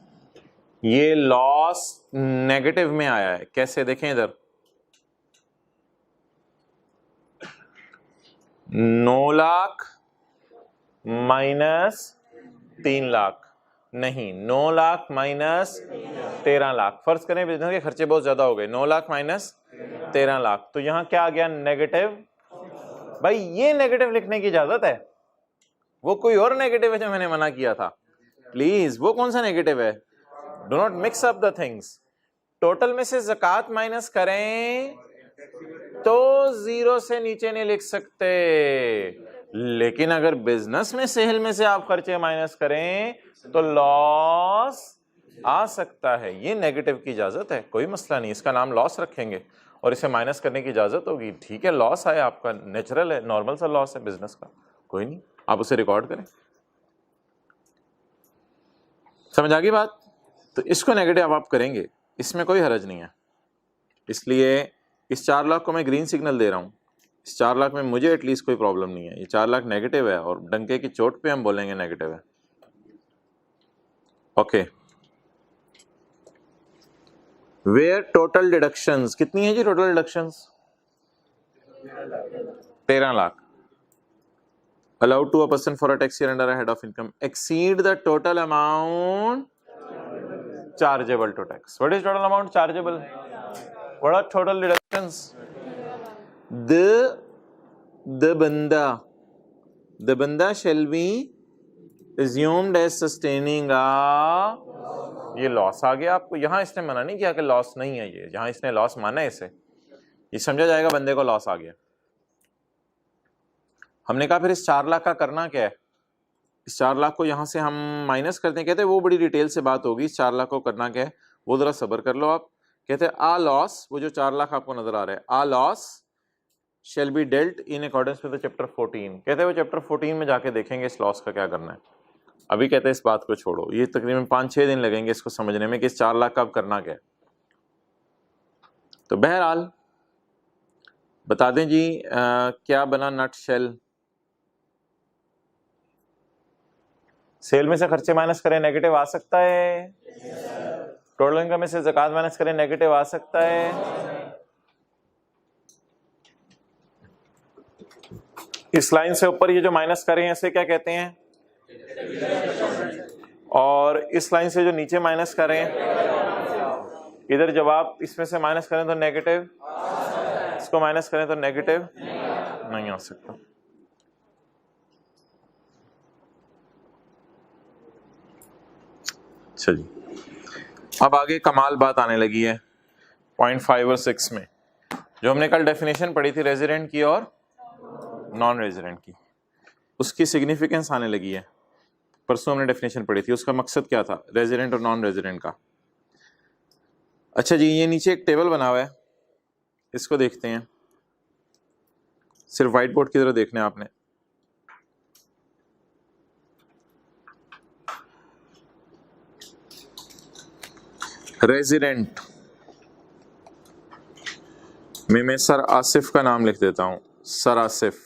ये लॉस नेगेटिव में आया है, कैसे देखें इधर, 9 लाख माइनस 3 लाख नहीं, 9 लाख माइनस 13 लाख। फर्ज करें बिजनेस के खर्चे बहुत ज्यादा हो गए, 9 लाख माइनस 13 लाख, तो यहां क्या आ गया? नेगेटिव। भाई ये नेगेटिव लिखने की इजाजत है, वो कोई और नेगेटिव है जो मैंने मना किया था। प्लीज, वो कौन सा नेगेटिव है? Do not mix up the things. Total में से ज़कात माइनस करें तो 0 से नीचे नहीं लिख सकते, लेकिन अगर बिजनेस में सेल में से आप खर्चे माइनस करें तो लॉस आ सकता है। ये नेगेटिव की इजाजत है, कोई मसला नहीं, इसका नाम लॉस रखेंगे और इसे माइनस करने की इजाजत होगी। ठीक है, लॉस है आपका, नेचुरल है, नॉर्मल सा लॉस है बिजनेस का, कोई नहीं, आप उसे रिकॉर्ड करें। समझ आ गई बात? तो इसको नेगेटिव आप करेंगे, इसमें कोई हरज नहीं है। इसलिए इस 4 लाख को मैं ग्रीन सिग्नल दे रहा हूं, इस 4 लाख में मुझे एटलीस्ट कोई प्रॉब्लम नहीं है। ये 4 लाख नेगेटिव है और डंके की चोट पे हम बोलेंगे नेगेटिव है। ओके, वेयर टोटल डिडक्शंस कितनी है जी? Total deductions 13 lakh. allowed to a person for a tax year under a head of income exceed the total amount chargeable to tax. What is total amount chargeable? What are total deductions? The banda shall be assumed as sustaining a, ये loss आ गया आपको। यहां इसने मना नहीं किया कि loss नहीं है, ये जहां इसने लॉस माना है इसे ये समझा जाएगा बंदे को लॉस आ गया। हमने कहा फिर इस 4 लाख का करना क्या है? इस 4 लाख को यहां से हम माइनस करते हैं। कहते हैं वो बड़ी डिटेल से बात होगी, इस 4 लाख को करना क्या है वो जरा सब्र कर लो आप। कहते हैं आ लॉस, वो जो 4 लाख आपको नजर आ रहा है, a loss shall be dealt in accordance with chapter 14। कहते हैं वो चैप्टर 14 में जाके देखेंगे इस लॉस का क्या करना है। अभी कहते हैं इस बात को छोड़ो, ये तकरीबन 5-6 दिन लगेंगे इसको समझने में कि इस 4 लाख का अब करना क्या है। तो बहरहाल बता दें जी क्या बना नट शेल। सेल में से खर्चे माइनस करें नेगेटिव आ सकता है, टोटल इनकम में से ज़कात माइनस करें नेगेटिव आ सकता है। इस लाइन से ऊपर ये जो माइनस करें इसे क्या कहते हैं? और इस लाइन से जो नीचे माइनस करें, इधर जब आप इसमें से माइनस करें तो नेगेटिव, इसको माइनस करें तो नेगेटिव नहीं आ सकता। चलिए अब आगे कमाल बात आने लगी है पॉइंट 5 और 6 में, जो हमने कल डेफिनेशन पढ़ी थी रेजिडेंट की और नॉन रेजिडेंट की, उसकी सिग्निफिकेंस आने लगी है। परसों हमने डेफिनेशन पढ़ी थी, उसका मकसद क्या था रेजिडेंट और नॉन रेजिडेंट का। अच्छा जी, ये नीचे एक टेबल बना हुआ है, इसको देखते हैं। सिर्फ व्हाइट बोर्ड की तरह देखना है आपने। रेजिडेंट में मैं सर आसिफ का नाम लिख देता हूं, सर आसिफ।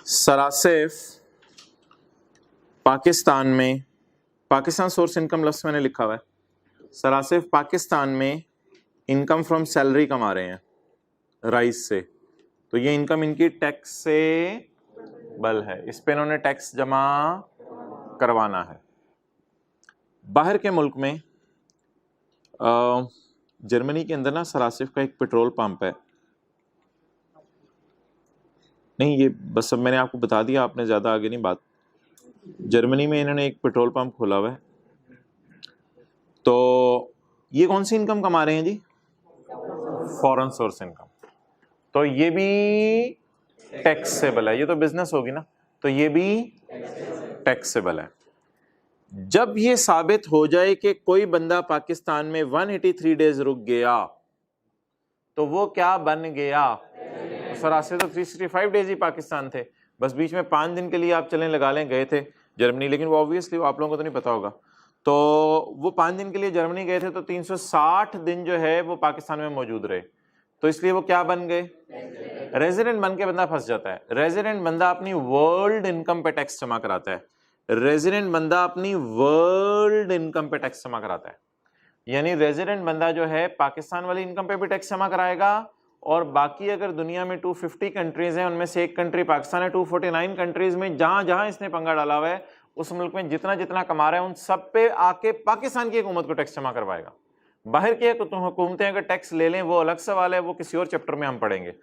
सर आसिफ पाकिस्तान में, पाकिस्तान सोर्स इनकम लफ्ज़ मैंने लिखा हुआ है। सर आसिफ पाकिस्तान में इनकम फ्रॉम सैलरी कमा रहे हैं राइस से, तो ये इनकम इनकी टैक्स से बल है, इस पे इन्होंने टैक्स जमा करवाना है। बाहर के मुल्क में जर्मनी के अंदर ना सर आसिफ का एक पेट्रोल पंप है। नहीं, ये बस अब मैंने आपको बता दिया, आपने ज़्यादा आगे नहीं बात। जर्मनी में इन्होंने एक पेट्रोल पंप खोला हुआ है। तो ये कौन सी इनकम कमा रहे हैं जी? Foreign source income. तो ये भी टैक्सेबल है, ये तो बिजनेस होगी ना, तो ये भी टैक्सेबल है। जब ये साबित हो जाए कि कोई बंदा पाकिस्तान में 183 डेज रुक गया तो वो क्या बन गया? सर से तो 365 डेज ही पाकिस्तान थे, बस बीच में 5 दिन के लिए आप चलें लगा लें गए थे जर्मनी, लेकिन वो ऑब्वियसली आप लोगों को तो नहीं पता होगा। तो वो 5 दिन के लिए जर्मनी गए थे, तो 360 दिन जो है वो पाकिस्तान में मौजूद रहे, तो इसलिए वो क्या बन गए? रेजिडेंट बन के बंदा फंस जाता है। रेजिडेंट बंदा अपनी वर्ल्ड इनकम पे टैक्स जमा कराता है, रेजिडेंट बंदा अपनी वर्ल्ड इनकम पे टैक्स जमा कराता है। यानी रेजिडेंट बंदा जो है पाकिस्तान वाली इनकम पे भी टैक्स जमा कराएगा और बाकी अगर दुनिया में 250 कंट्रीज हैं उनमें से एक कंट्री पाकिस्तान है, 249 कंट्रीज में जहां जहां इसने पंगा डाला हुआ है उस मुल्क में जितना जितना कमा रहा है उन सब पे आके पाकिस्तान की हुकूमत को टैक्स जमा करवाएगा। बाहर की हुकूमतें अगर टैक्स ले लें वो अलग सवाल है, वो किसी और चैप्टर में हम पढ़ेंगे।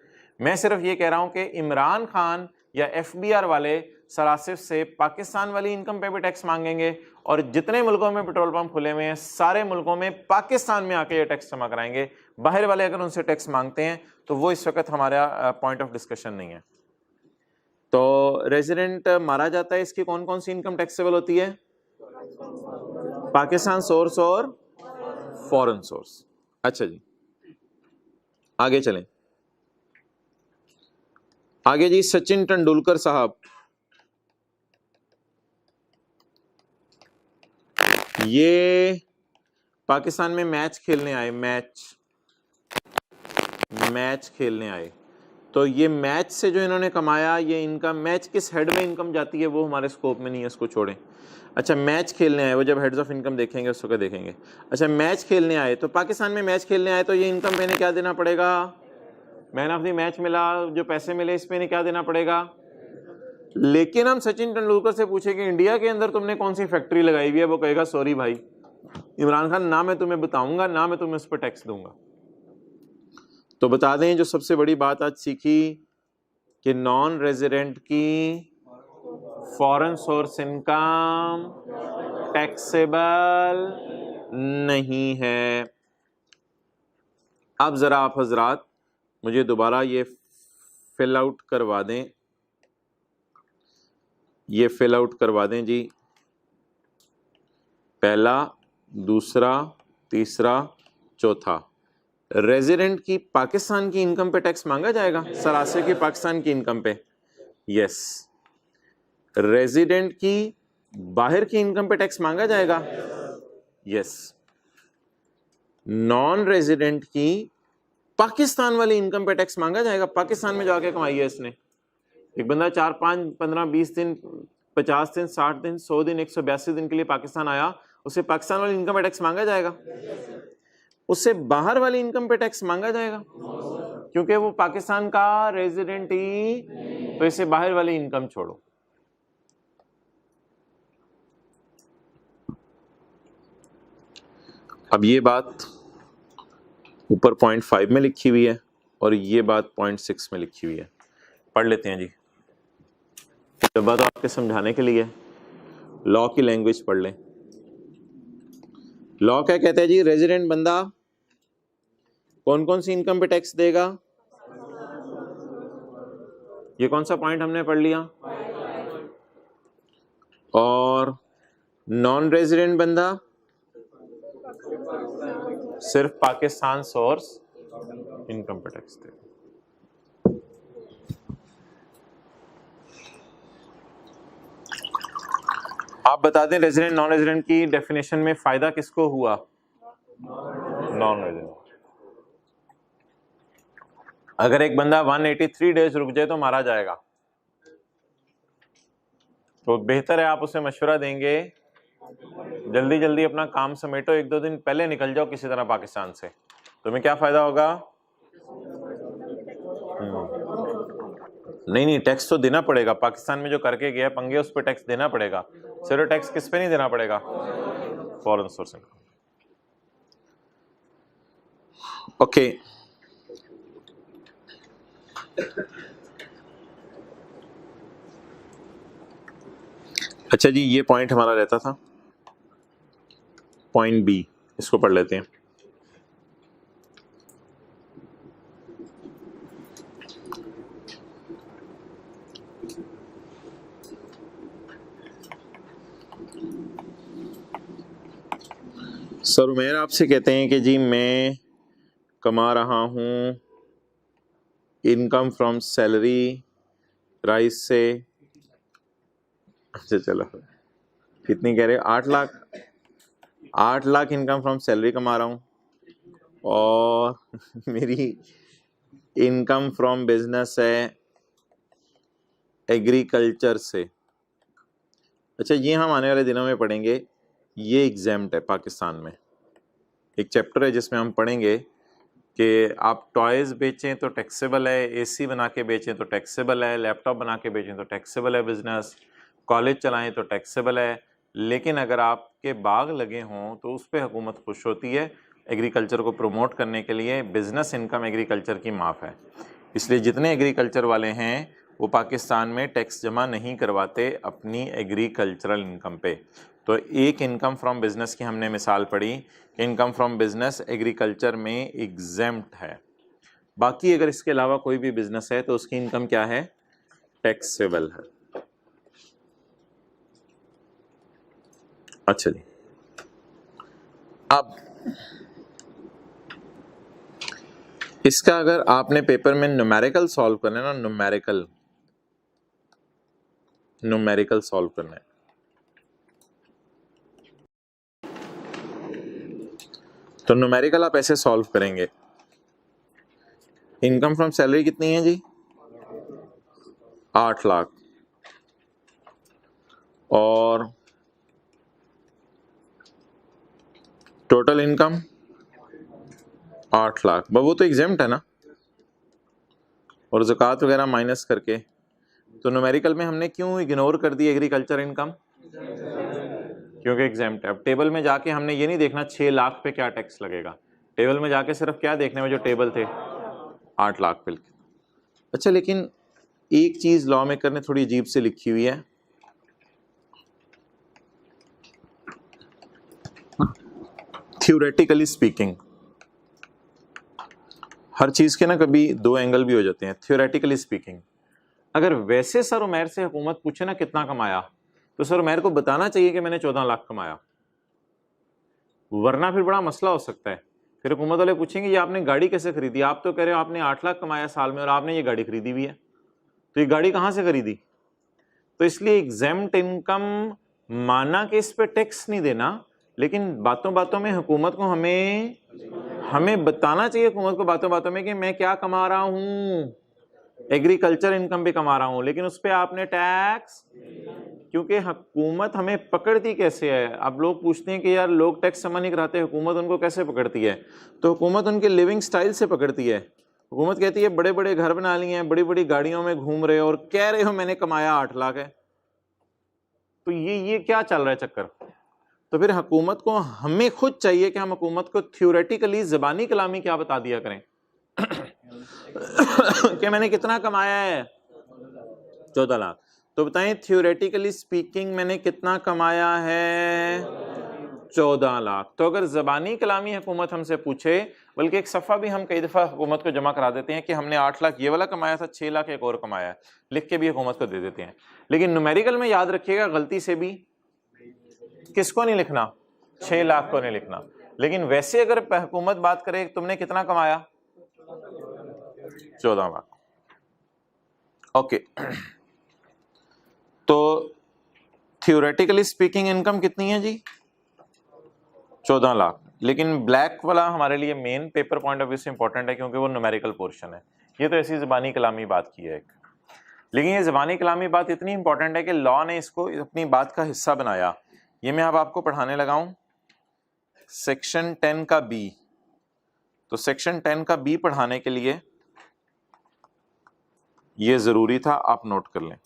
मैं सिर्फ ये कह रहा हूं कि इमरान खान या FBR वाले सरासिफ से पाकिस्तान वाली इनकम पे भी टैक्स मांगेंगे और जितने मुल्कों में पेट्रोल पंप खुले हुए हैं सारे मुल्कों में पाकिस्तान में आके ये टैक्स जमा कराएंगे। बाहर वाले अगर उनसे टैक्स मांगते हैं तो वो इस वक्त हमारा पॉइंट ऑफ डिस्कशन नहीं है। तो रेजिडेंट मारा जाता है, इसकी कौन कौन सी इनकम टैक्सेबल होती है? पाकिस्तान सोर्स और फॉरेन सोर्स। अच्छा जी, आगे चलें। आगे जी, सचिन तेंदुलकर साहब, ये पाकिस्तान में मैच खेलने आए, मैच खेलने आए। तो ये मैच से जो इन्होंने कमाया, ये इनकम मैच किस हेड में इनकम जाती है वो हमारे स्कोप में नहीं है, इसको छोड़ें। अच्छा, मैच खेलने आए, वो जब हेड्स ऑफ इनकम देखेंगे उस वक्त देखेंगे। अच्छा, मैच खेलने आए, तो पाकिस्तान में मैच खेलने आए तो ये इनकम पे क्या देना पड़ेगा? मैन ऑफ द मैच मिला, जो पैसे मिले इस पे क्या देना पड़ेगा? लेकिन हम सचिन तेंदुलकर से पूछे कि इंडिया के अंदर तुमने कौन सी फैक्ट्री लगाई हुई है, वो कहेगा सॉरी भाई इमरान खान, ना मैं तुम्हें बताऊंगा ना मैं तुम्हें उस पर टैक्स दूंगा। तो बता दें जो सबसे बड़ी बात आज सीखी कि नॉन रेजिडेंट की फॉरेन सोर्स इनकम टैक्सेबल नहीं है। अब जरा आप हजरात मुझे दोबारा ये फिल आउट करवा दें, ये फिल आउट करवा दें जी। पहला, दूसरा, तीसरा, चौथा। रेजिडेंट की पाकिस्तान की इनकम पे टैक्स मांगा जाएगा, सरासे की पाकिस्तान की इनकम पे? यस। रेजिडेंट की बाहर की इनकम पे टैक्स मांगा जाएगा? यस। नॉन रेजिडेंट की पाकिस्तान वाली इनकम पे टैक्स मांगा जाएगा, पाकिस्तान में जाके कमाई है इसने। एक बंदा 4, 5, 15, 20 दिन, 50 दिन, 60 दिन, 100 दिन, 182 दिन के लिए पाकिस्तान आया, उसे पाकिस्तान वाली इनकम पे टैक्स मांगा जाएगा? उससे बाहर वाली इनकम पे टैक्स मांगा जाएगा क्योंकि वो पाकिस्तान का रेजिडेंट ही, तो इसे बाहर वाली इनकम छोड़ो। अब ये बात ऊपर पॉइंट 5 में लिखी हुई है और ये बात पॉइंट 6 में लिखी हुई है, पढ़ लेते हैं जी। जब बात आपके समझाने के लिए लॉ की लैंग्वेज पढ़ लें। लॉ क्या कहता है जी? रेजिडेंट बंदा कौन कौन सी इनकम पे टैक्स देगा? ये कौन सा पॉइंट हमने पढ़ लिया? और नॉन रेजिडेंट बंदा सिर्फ पाकिस्तान सोर्स इनकम पे टैक्स देगा। आप बता दें रेजिडेंट नॉन रेजिडेंट की डेफिनेशन में फायदा किसको हुआ? Non resident. अगर एक बंदा 183 डेज रुक जाए तो मारा जाएगा, तो बेहतर है आप उसे मशवरा देंगे जल्दी जल्दी अपना काम समेटो, 1-2 दिन पहले निकल जाओ किसी तरह पाकिस्तान से, तुम्हें क्या फायदा होगा? नहीं, टैक्स तो देना पड़ेगा, पाकिस्तान में जो करके गया पंगे उस पर टैक्स देना पड़ेगा। सिर्फ टैक्स किस पे नहीं देना पड़ेगा? Foreign source income. ओके, अच्छा जी, ये पॉइंट हमारा रहता था पॉइंट बी, इसको पढ़ लेते हैं। सर उमेर आपसे कहते हैं कि जी मैं कमा रहा हूँ इनकम फ्रॉम सैलरी राइस से, अच्छा चलो कितनी कह रहे हो? 8 lakh. 8 lakh income from salary कमा रहा हूँ और मेरी इनकम फ्रॉम बिजनेस है एग्रीकल्चर से। अच्छा, ये हम आने वाले दिनों में पढ़ेंगे, ये एग्जाम्प्ट है पाकिस्तान में। एक चैप्टर है जिसमें हम पढ़ेंगे कि आप टॉयज़ बेचें तो टैक्सेबल है, एसी बना के बेचें तो टैक्सेबल है, लैपटॉप बना के बेचें तो टैक्सेबल है बिजनेस, कॉलेज चलाएं तो टैक्सेबल है। लेकिन अगर आपके बाग लगे हों तो उस पर हुकूमत खुश होती है। एग्रीकल्चर को प्रमोट करने के लिए बिजनेस इनकम एग्रीकल्चर की माफ़ है, इसलिए जितने एग्रीकल्चर वाले हैं वो पाकिस्तान में टैक्स जमा नहीं करवाते अपनी एग्रीकल्चरल इनकम पे। तो एक इनकम फ्रॉम बिजनेस की हमने मिसाल पढ़ी कि इनकम फ्रॉम बिजनेस एग्रीकल्चर में एग्जेम्प्ट है। बाकी अगर इसके अलावा कोई भी बिजनेस है तो उसकी इनकम क्या है, टैक्सेबल है। अच्छा जी, अब इसका अगर आपने पेपर में न्यूमेरिकल सॉल्व करना है ना, न्यूमेरिकल सॉल्व करना है, तो न्यूमेरिकल आप ऐसे सॉल्व करेंगे। इनकम फ्रॉम सैलरी कितनी है जी, 8 लाख, और टोटल इनकम 8 लाख। वो तो एग्जेम्प्ट है ना, और ज़कात वगैरह माइनस करके। तो न्यूमेरिकल में हमने क्यों इग्नोर कर दी एग्रीकल्चर इनकम, क्योंकि एग्जेम्प्ट है। अब टेबल में जाके हमने ये नहीं देखना 6 लाख पे क्या टैक्स लगेगा, टेबल में जाके सिर्फ क्या देखने में, जो टेबल थे 8 लाख पे। अच्छा, लेकिन एक चीज लॉ मेकर ने थोड़ी अजीब से लिखी हुई है, थ्योरेटिकली स्पीकिंग। हर चीज के ना कभी दो एंगल भी हो जाते हैं। थ्योरेटिकली स्पीकिंग, अगर वैसे सर उमैर से हुकूमत पूछे ना कितना कमाया, तो सर उमैर को बताना चाहिए कि मैंने 14 लाख कमाया, वरना फिर बड़ा मसला हो सकता है। फिर हुकूमत वाले पूछेंगे ये आपने गाड़ी कैसे खरीदी, आप तो कह रहे हो आपने 8 लाख कमाया साल में और आपने ये गाड़ी खरीदी भी है, तो ये गाड़ी कहां से खरीदी। तो इसलिए एग्जेम्प्ट इनकम माना कि इस पे टैक्स नहीं देना, लेकिन बातों बातों में हुकूमत को हमें बताना चाहिए, हुकूमत को बातों बातों में कि मैं क्या कमा रहा हूं, एग्रीकल्चर इनकम भी कमा रहा हूं, लेकिन उस पर आपने टैक्स, क्योंकि हुकूमत हमें पकड़ती कैसे है। अब लोग पूछते हैं कि यार लोग टैक्स जमा नहीं कराते, हुकूमत उनको कैसे पकड़ती है, तो हुकूमत उनके लिविंग स्टाइल से पकड़ती है। हुकूमत कहती है बड़े बड़े घर बना लिए हैं, बड़ी बड़ी गाड़ियों में घूम रहे हो और कह रहे हो मैंने कमाया 8 लाख है, तो ये क्या चल रहा है चक्कर। तो फिर हुकूमत को हमें खुद चाहिए कि हम हुकूमत को थ्योरेटिकली ज़बानी कलामी क्या बता दिया करें कि मैंने कितना कमाया है, 14 लाख। तो बताएं थ्योरेटिकली स्पीकिंग मैंने कितना कमाया है, 14 लाख। तो अगर ज़बानी कलामी हुकूमत हमसे पूछे, बल्कि एक सफ़ा भी हम कई दफ़ा हुकूमत को जमा करा देते हैं कि हमने 8 लाख ये वाला कमाया था, 6 लाख एक और कमाया है, लिख के भी हुकूमत को दे देते हैं। लेकिन न्यूमेरिकल में याद रखिएगा गलती से भी किसको नहीं लिखना, 6 लाख को नहीं लिखना। लेकिन वैसे अगर हुकूमत बात करे तुमने कितना कमाया, 14 लाख। ओके, तो थ्योरेटिकली स्पीकिंग इनकम कितनी है जी, 14 लाख। लेकिन ब्लैक वाला हमारे लिए main paper point of view से इंपॉर्टेंट है, क्योंकि वो न्यूमेरिकल पोर्शन है। ये तो ऐसी ज़बानी कलामी बात की है एक, लेकिन ये ज़बानी कलामी बात इतनी इंपॉर्टेंट है कि लॉ ने इसको अपनी बात का हिस्सा बनाया। ये मैं अब आपको पढ़ाने लगा हूं सेक्शन 10 का बी। तो सेक्शन 10 का बी पढ़ाने के लिए ये जरूरी था, आप नोट कर लें।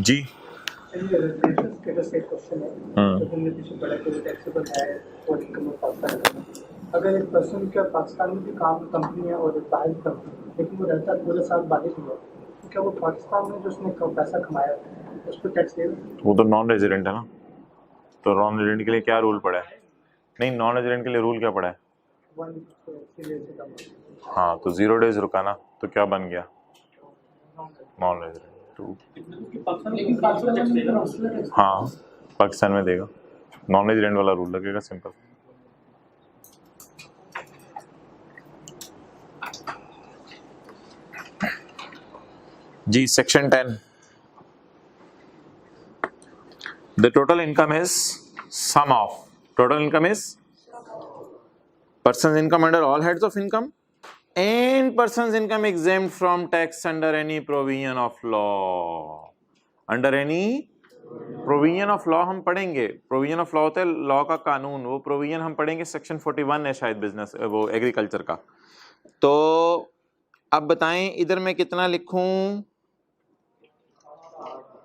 जी अगर एक पर्सन का पाकिस्तान में भी काम कंपनी है और एक बाहर की कंपनी, लेकिन वो रहता है पूरे साल बाहर हुआ, तो क्या वो पाकिस्तान में जो उसने पैसा कमाया उस पर टैक्स देगा? वो तो नॉन रेजिडेंट है ना, तो नॉन रेजिडेंट के लिए क्या रूल पड़ा है, नहीं नॉन रेजिडेंट के लिए रूल क्या पड़ा है, हाँ तो 0 डेज रुका ना, तो क्या बन गया, नॉन रेजिडेंट 2। लेकिन पाकिस्तान में consular tax हाँ पाकिस्तान में देगा, नॉन रेजिडेंट वाला रूल लगेगा, सिंपल। जी section 10, the total income is sum of, total income is person's income under all heads of income and person's income exempt from tax under any provision of law. Under any provision of law हम पढ़ेंगे, provision of law होता है law का कानून, वो provision हम पढ़ेंगे section 41 है शायद बिजनेस वो एग्रीकल्चर का। तो अब बताएं इधर मैं कितना लिखूं,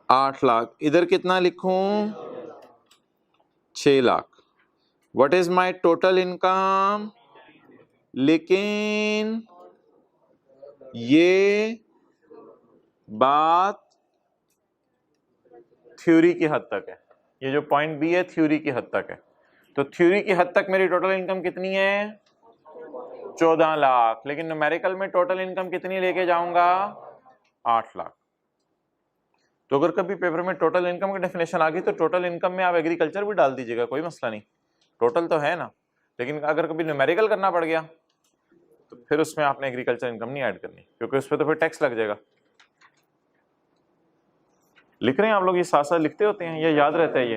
8 लाख, इधर कितना लिखूं, 6 lakh. What is my total income? लेकिन ये बात थ्योरी की हद तक है, ये जो पॉइंट बी है थ्योरी की हद तक है। तो थ्योरी की हद तक मेरी टोटल इनकम कितनी है, 14 लाख, लेकिन न्यूमेरिकल में टोटल इनकम कितनी लेके जाऊंगा, 8 लाख। तो अगर कभी पेपर में टोटल इनकम की डेफिनेशन आ गई तो टोटल इनकम में आप एग्रीकल्चर भी डाल दीजिएगा, कोई मसला नहीं, टोटल तो है ना। लेकिन अगर कभी न्यूमेरिकल करना पड़ गया तो फिर उसमें आपने एग्रीकल्चर इनकम नहीं ऐड करनी, क्योंकि उस पर तो फिर टैक्स लग जाएगा। लिख रहे हैं आप लोग, ये साथ साथ लिखते होते हैं, ये याद रहता है,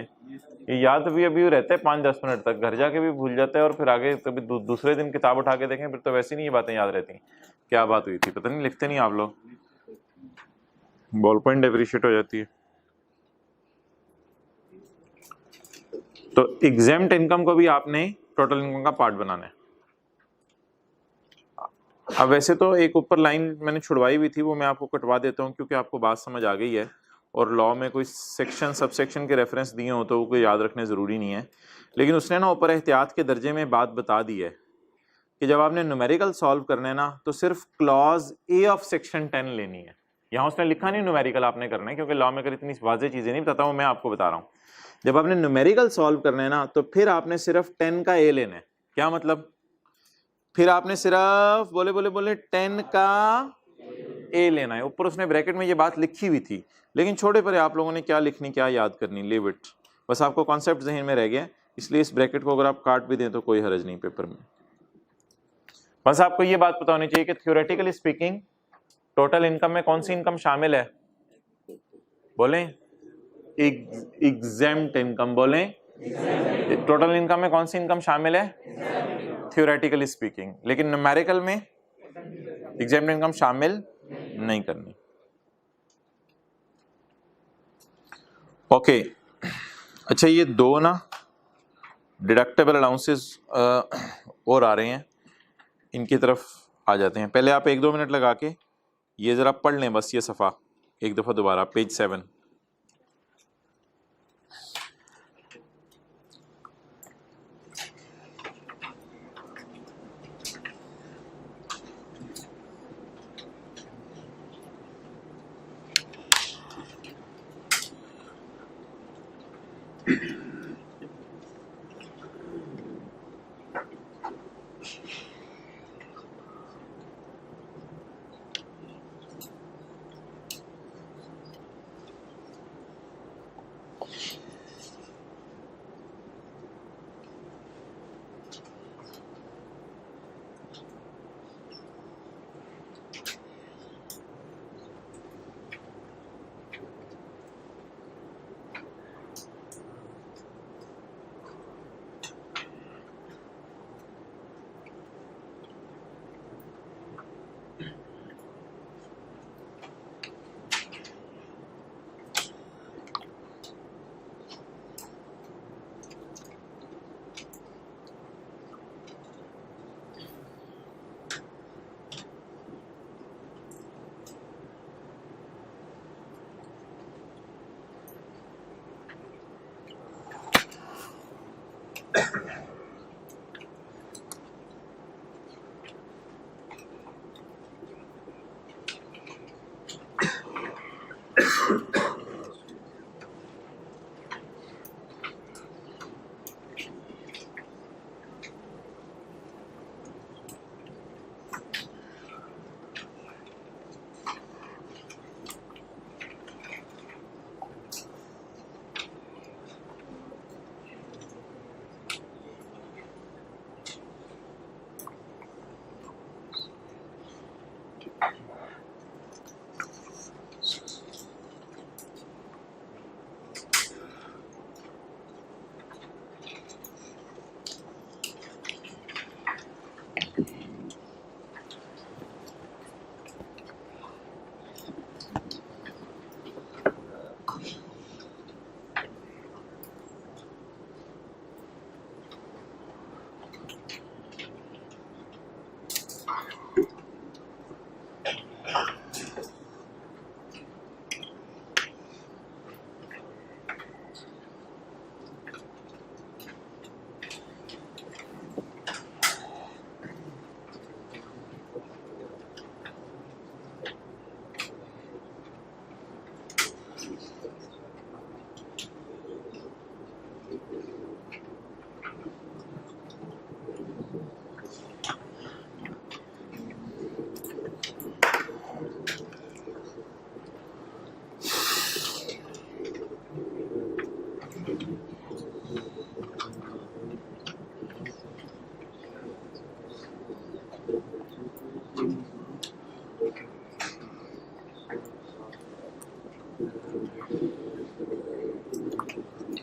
ये याद भी अभी रहता है 5-10 मिनट तक, घर जाके भी भूल जाता है और फिर आगे कभी दूसरे दिन किताब उठा के देखें फिर तो वैसे नहीं ये बातें याद रहती, क्या बात हुई थी पता नहीं, लिखते नहीं आप लोग, बॉल पॉइंट डेप्रिशिएट हो जाती है। तो एग्जेम्प्ट इनकम को भी आपने टोटल इनकम का पार्ट बनाना है। अब वैसे तो एक ऊपर लाइन मैंने छुड़वाई हुई थी, वो मैं आपको कटवा देता हूँ क्योंकि आपको बात समझ आ गई है, और लॉ में कोई सेक्शन सब सेक्शन के रेफरेंस दिए हो तो वो कोई याद रखने ज़रूरी नहीं है। लेकिन उसने ना ऊपर एहतियात के दर्जे में बात बता दी है कि जब आपने न्यूमेरिकल सॉल्व करना है ना तो सिर्फ क्लॉज ए ऑफ सेक्शन 10 लेनी है। यहाँ उसने लिखा नहीं न्यूमेरिकल आपने करना है, क्योंकि लॉ में अगर इतनी वाज़ेह चीज़ें नहीं बताता हूँ, मैं आपको बता रहा हूँ। जब आपने न्यूमेरिकल सॉल्व करना है ना तो फिर आपने सिर्फ 10 का ए लेना है। क्या मतलब? फिर आपने सिर्फ बोले बोले बोले 10 का ए लेना है। ऊपर उसने ब्रैकेट में ये बात लिखी हुई थी, लेकिन छोड़े पर आप लोगों ने क्या लिखनी क्या याद करनी, लीव इट, बस आपको कॉन्सेप्ट जहन में रह गया, इसलिए इस ब्रैकेट को अगर आप काट भी दें तो कोई हर्ज नहीं पेपर में। बस आपको ये बात पता होनी चाहिए कि थ्योरेटिकली स्पीकिंग टोटल इनकम में कौन सी इनकम शामिल है, बोलें एग्जेम्प्ट इनकम, बोलें टोटल इनकम में कौन सी इनकम शामिल है, थ्योरेटिकली स्पीकिंग। लेकिन न्यूमेरिकल में एग्जेम्प्ट इनकम शामिल नहीं करनी। ओके अच्छा, ये दो ना डिडक्टेबल अलाउंसेस और आ रहे हैं, इनकी तरफ आ जाते हैं। पहले आप 1-2 मिनट लगा के ये ज़रा पढ़ लें, बस ये सफ़ा एक दफ़ा दोबारा, पेज 7।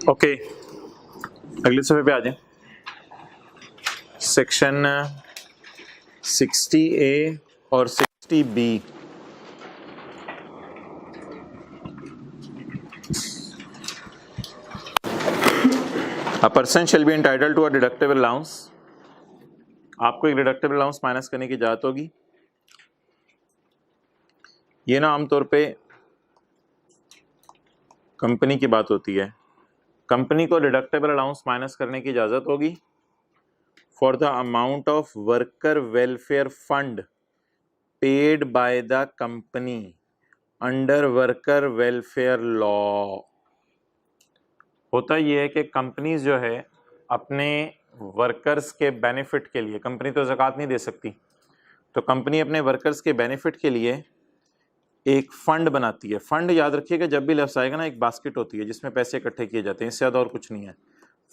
ओके, अगले सफे पे आ जाए। सेक्शन 60A और 60B। A person shall be entitled to a deductible allowance। आपको एक डिडक्टिबल अलाउंस माइनस करने की इजाजत होगी। ये ना आमतौर पे कंपनी की बात होती है। कंपनी को डिडक्टिबल अलाउंस माइनस करने की इजाजत होगी for the amount of worker welfare fund paid by the company under worker welfare law. होता यह है कि कंपनीज जो है अपने वर्कर्स के बेनिफिट के लिए, कंपनी तो ज़कात नहीं दे सकती, तो कंपनी अपने वर्कर्स के बेनिफिट के लिए एक फंड बनाती है। फंड याद रखिएगा, जब भी लफ्ज़ आएगा ना, एक बास्केट होती है जिसमें पैसे इकट्ठे किए जाते हैं, इससे ज़्यादा और कुछ नहीं है।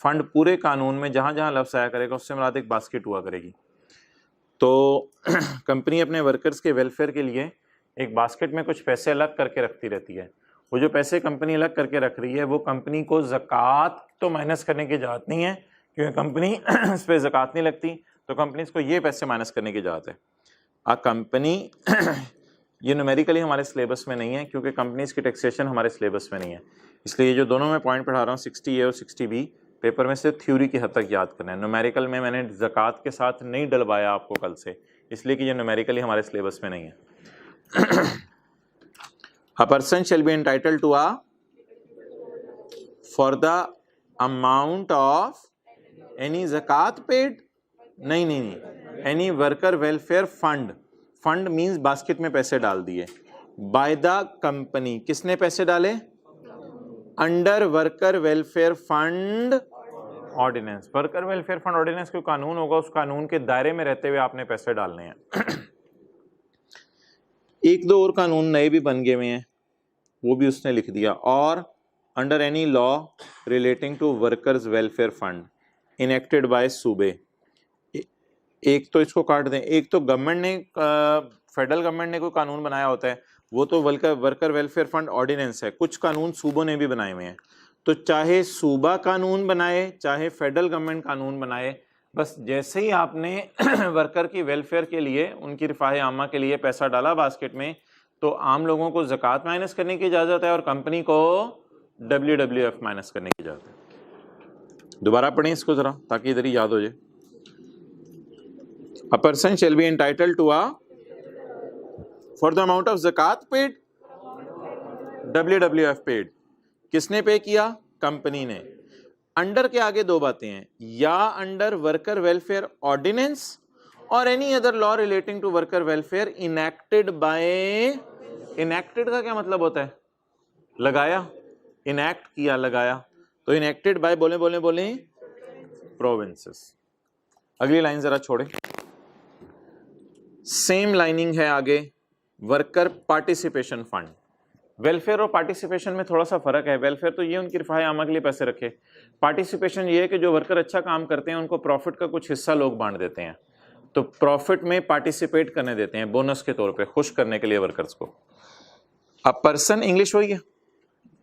फंड पूरे कानून में जहाँ जहाँ लफ्ज़ आया करेगा उससे मुराद एक बास्केट हुआ करेगी। तो कंपनी अपने वर्कर्स के वेलफेयर के लिए एक बास्केट में कुछ पैसे अलग करके रखती रहती है। वो जो पैसे कंपनी अलग करके रख रही है वो कंपनी को ज़कात तो माइनस करने की इजाज़त नहीं है, क्योंकि कंपनी इस पर ज़कात नहीं लगती, तो कंपनी को ये पैसे माइनस करने की इजाज़त है। आ कंपनी ये न्यूमेरिकली हमारे सिलेबस में नहीं है, क्योंकि कंपनीज की टैक्सेशन हमारे सिलेबस में नहीं है। इसलिए ये जो दोनों मैं पॉइंट पढ़ा रहा हूँ 60A और 60B पेपर में से थ्योरी की हद तक याद करना है। न्यूमेरिकल में मैंने ज़कात के साथ नहीं डलवाया आपको कल से, इसलिए कि ये न्यूमेरिकली हमारे सिलेबस में नहीं है। A person shall be entitled to a for the amount of any zakat paid, नहीं, any worker welfare fund, fund means basket में पैसे डाल दिए, बाय द कंपनी, किसने पैसे डाले, under worker welfare fund ordinance. Worker welfare fund ordinance कोई कानून होगा, उस कानून के दायरे में रहते हुए आपने पैसे डालने हैं। एक दो और कानून नए भी बन गए हुए हैं, वो भी उसने लिख दिया। और under any law relating to workers welfare fund enacted by सूबे, एक तो इसको काट दें। एक तो गवर्नमेंट ने, फेडरल गवर्नमेंट ने कोई कानून बनाया होता है, वो तो वर्कर वेलफेयर फंड ऑर्डिनेंस है। कुछ कानून सूबों ने भी बनाए हुए हैं, तो चाहे सूबा कानून बनाए चाहे फेडरल गवर्नमेंट कानून बनाए, बस जैसे ही आपने वर्कर की वेलफेयर के लिए, उनकी रिफाह आमा के लिए पैसा डाला बास्केट में, तो आम लोगों को ज़कात माइनस करने की इजाज़त है और कंपनी को WWF माइनस करने की इजाज़त है। दोबारा पढ़ें इसको ज़रा, ताकि इधर ही याद हो जाए। A person shall be entitled to a for the amount of zakat paid, WWF paid, किसने पे किया, कंपनी ने। अंडर के आगे दो बातें हैं, या अंडर वर्कर वेलफेयर ऑर्डिनेंस और any other law relating to worker welfare enacted by, enacted का क्या मतलब होता है, लगाया, इनेक्ट किया, लगाया, तो इनेक्टेड बाय बोले प्रोविंसेस। अगली लाइन जरा छोड़े, सेम लाइनिंग है आगे, वर्कर पार्टिसिपेशन फंड। वेलफेयर और पार्टिसिपेशन में थोड़ा सा फर्क है। वेलफेयर तो ये उनकी रिफाह आमा के लिए पैसे रखे, पार्टिसिपेशन ये है कि जो वर्कर अच्छा काम करते हैं उनको प्रॉफिट का कुछ हिस्सा लोग बांट देते हैं, तो प्रॉफिट में पार्टिसिपेट करने देते हैं बोनस के तौर पे, खुश करने के लिए वर्कर्स को। अ पर्सन, इंग्लिश वही है,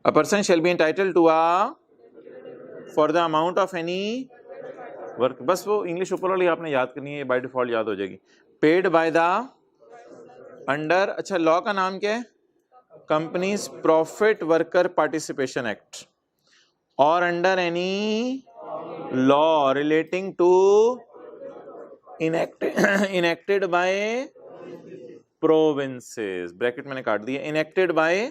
a person shall be entitled to a for the amount of any work, बस वो इंग्लिश ऊपर वाली आपने याद करनी है, बाय डिफॉल्ट याद हो जाएगी। पेड बाय द अंडर, अच्छा लॉ का नाम क्या है, companies profit worker participation act, और under any law relating to enacted by provinces, bracket मैंने काट दिया, इनेक्टेड बाय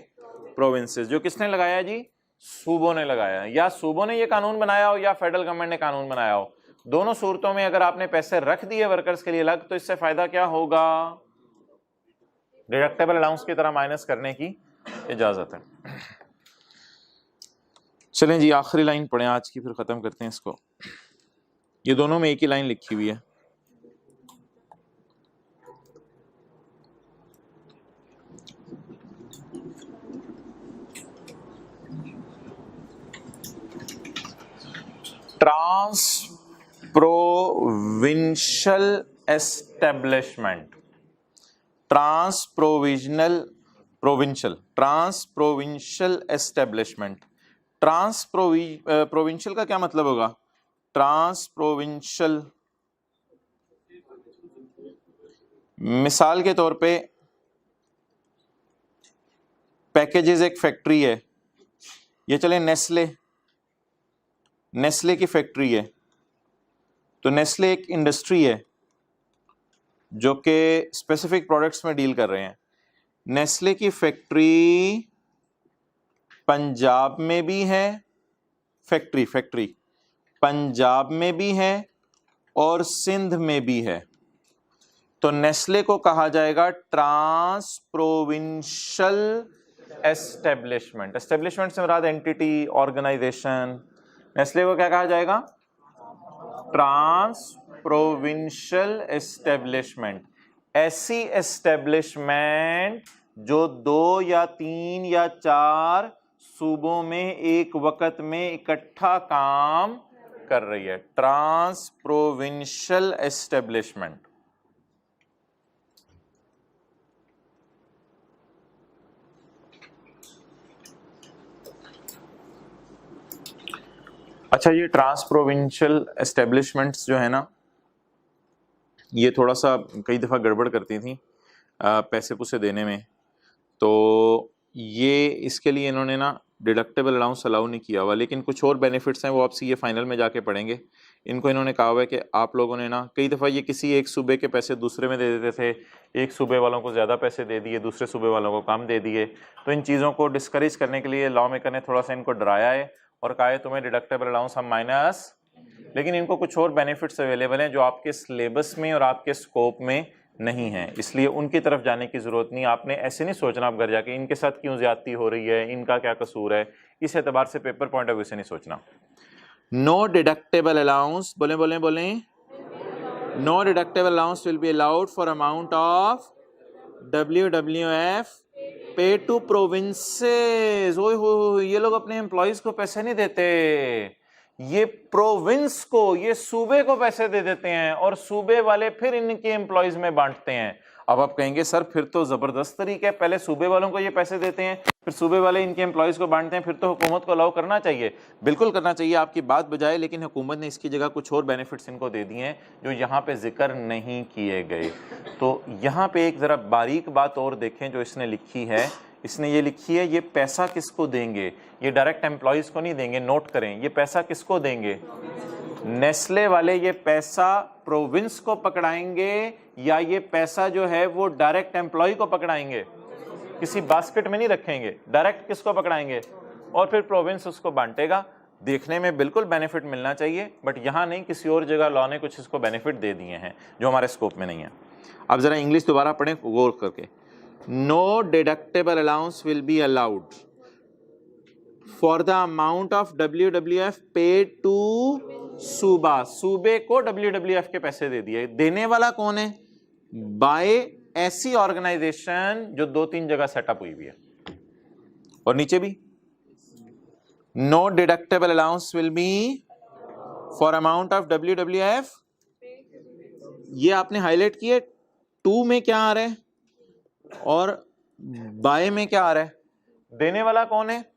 प्रोविंसेस, जो किसने लगाया जी, सूबों ने लगाया, या सूबों ने ये कानून बनाया हो या फेडरल गवर्नमेंट ने कानून बनाया हो। दोनों सूरतों में अगर आपने पैसे रख दिए वर्कर्स के लिए अलग, तो इससे फायदा क्या होगा, डिडक्टेबल अलाउंस की तरह माइनस करने की इजाजत है। चलें जी आखिरी लाइन पढ़ें आज की, फिर खत्म करते हैं इसको। ये दोनों में एक ही लाइन लिखी हुई है। ट्रांसप्रोविंशियल एस्टेब्लिशमेंट, ट्रांसप्रोविंशियल एस्टेब्लिशमेंट। प्रोविंशियल का क्या मतलब होगा, ट्रांसप्रोविंशियल, मिसाल के तौर पे पैकेजेस एक फैक्ट्री है, ये चले नेस्ले की फैक्ट्री है, तो नेस्ले एक इंडस्ट्री है जो कि स्पेसिफिक प्रोडक्ट्स में डील कर रहे हैं। नेस्ले की फैक्ट्री पंजाब में भी है, फैक्ट्री पंजाब में भी है और सिंध में भी है, तो नेस्ले को कहा जाएगा ट्रांस प्रोविंशियल एस्टेब्लिशमेंट। एस्टेब्लिशमेंट से मुराद एंटिटी, ऑर्गेनाइजेशन। नेस्ले को क्या कहा जाएगा, ट्रांस प्रोविंशियल एस्टेब्लिशमेंट। ऐसी एस्टेब्लिशमेंट जो 2 या 3 या 4 सूबों में एक वक्त में इकट्ठा काम कर रही है, ट्रांस प्रोविंशियल एस्टेब्लिशमेंट। अच्छा, ये ट्रांस प्रोविंशियल एस्टेब्लिशमेंट्स जो है ना, ये थोड़ा सा कई दफ़ा गड़बड़ करती थी पैसे पुसे देने में, तो ये इसके लिए इन्होंने ना डिडक्टेबल अलाउंस अलाउ नहीं किया हुआ, लेकिन कुछ और बेनिफिट्स हैं वो आपसे ये फाइनल में जाके पढ़ेंगे। इनको इन्होंने कहा हुआ है कि आप लोगों ने ना कई दफ़ा ये किसी एक सूबे के पैसे दूसरे में दे देते थे, एक सूबे वालों को ज़्यादा पैसे दे दिए, दूसरे सूबे वालों को कम दे दिए, तो इन चीज़ों को डिस्करेज करने के लिए लॉ मेकर ने थोड़ा सा इनको डराया है और कहा है तुम्हें डिडक्टेबल अलाउंस हम माइनस, लेकिन इनको कुछ और बेनिफिट्स अवेलेबल हैं जो आपके सिलेबस में और आपके स्कोप में नहीं है, इसलिए उनकी तरफ जाने की ज़रूरत नहीं। आपने ऐसे नहीं सोचना आप घर जाके इनके साथ क्यों ज्यादती हो रही है, इनका क्या कसूर है, इस एतबार से पेपर पॉइंट ऑफ व्यू से नहीं सोचना। नो डिडक्टेबल अलाउंस, बोले no deductible allowance will be allowed for amount of WWF pay to provinces. ओए हो, ये लोग अपने एम्प्लॉयज को पैसे नहीं देते, ये प्रोविंस को, ये सूबे को पैसे दे देते हैं और सूबे वाले फिर इनके एम्प्लॉयज में बांटते हैं। अब आप कहेंगे सर फिर तो जबरदस्त तरीका है, पहले सूबे वालों को ये पैसे देते हैं फिर सूबे वाले इनके एम्प्लॉयज को बांटते हैं, फिर तो हुकूमत को अलाउ करना चाहिए। बिल्कुल करना चाहिए, आपकी बात बजाए, लेकिन हुकूमत ने इसकी जगह कुछ और बेनिफिट्स इनको दे दिए हैं जो यहाँ पे जिक्र नहीं किए गए। तो यहाँ पे एक जरा बारीक बात और देखें जो इसने लिखी है, इसने ये लिखी है ये पैसा किसको देंगे, ये डायरेक्ट एम्प्लॉयज को नहीं देंगे। नोट करें, ये पैसा किसको देंगे, नेस्ले वाले ये पैसा प्रोविंस को पकड़ाएंगे या ये पैसा जो है वो डायरेक्ट एम्प्लॉय को पकड़ाएंगे, किसी बास्केट में नहीं रखेंगे, डायरेक्ट किसको पकड़ाएंगे और फिर प्रोविंस उसको बांटेगा। देखने में बिल्कुल बेनिफिट मिलना चाहिए, बट यहाँ नहीं, किसी और जगह लॉ ने कुछ इसको बेनिफिट दे दिए हैं जो हमारे स्कोप में नहीं है। अब जरा इंग्लिश दोबारा पढ़ें गौर करके। No deductible allowance will be allowed for the amount of WWF paid to सूबा, सूबे को WWF के पैसे दे दिए, देने वाला कौन है, बाय ऐसी ऑर्गेनाइजेशन जो 2-3 जगह सेटअप हुई हुई है। और नीचे भी no deductible allowance will be for amount of WWF, ये आपने हाईलाइट किए, 2 में क्या आ रहा है और बाय में क्या आ रहा है, देने वाला कौन है,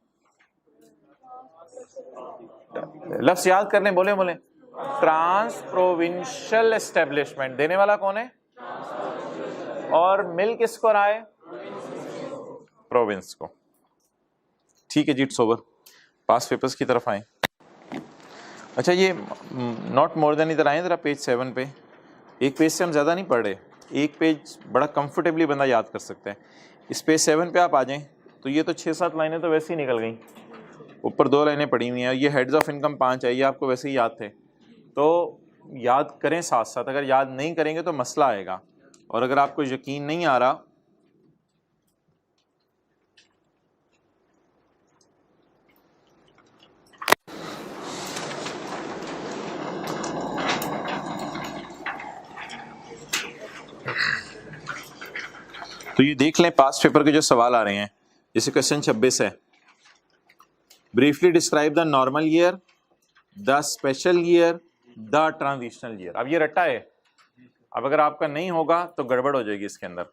लफ्ज याद करने, बोले ट्रांस प्रोविंशियल एस्टेब्लिशमेंट, देने वाला कौन है और मिल किसको रहा है, प्रोविंस को। ठीक है जी, इट्स ओवर, पास पेपर्स की तरफ आए। अच्छा, ये नॉट मोर देन इधर आए जरा पेज 7 पे, एक पेज से हम ज़्यादा नहीं पढ़ रहे, एक पेज बड़ा कंफर्टेबली बंदा याद कर सकता है। इस पेज 7 पे आप आ जाएं तो ये तो 6-7 लाइनें तो वैसे ही निकल गई, ऊपर 2 लाइनें पड़ी हुई हैं, ये हेड्स ऑफ इनकम 5 है, ये आपको वैसे ही याद थे। तो याद करें साथ साथ, अगर याद नहीं करेंगे तो मसला आएगा। और अगर आपको यकीन नहीं आ रहा तो ये देख लें पास्ट पेपर के जो सवाल आ रहे हैं। जैसे क्वेश्चन 26 है, briefly describe the normal year, the special year, the transitional year. अब ये रट्टा है, अब अगर आपका नहीं होगा तो गड़बड़ हो जाएगी इसके अंदर।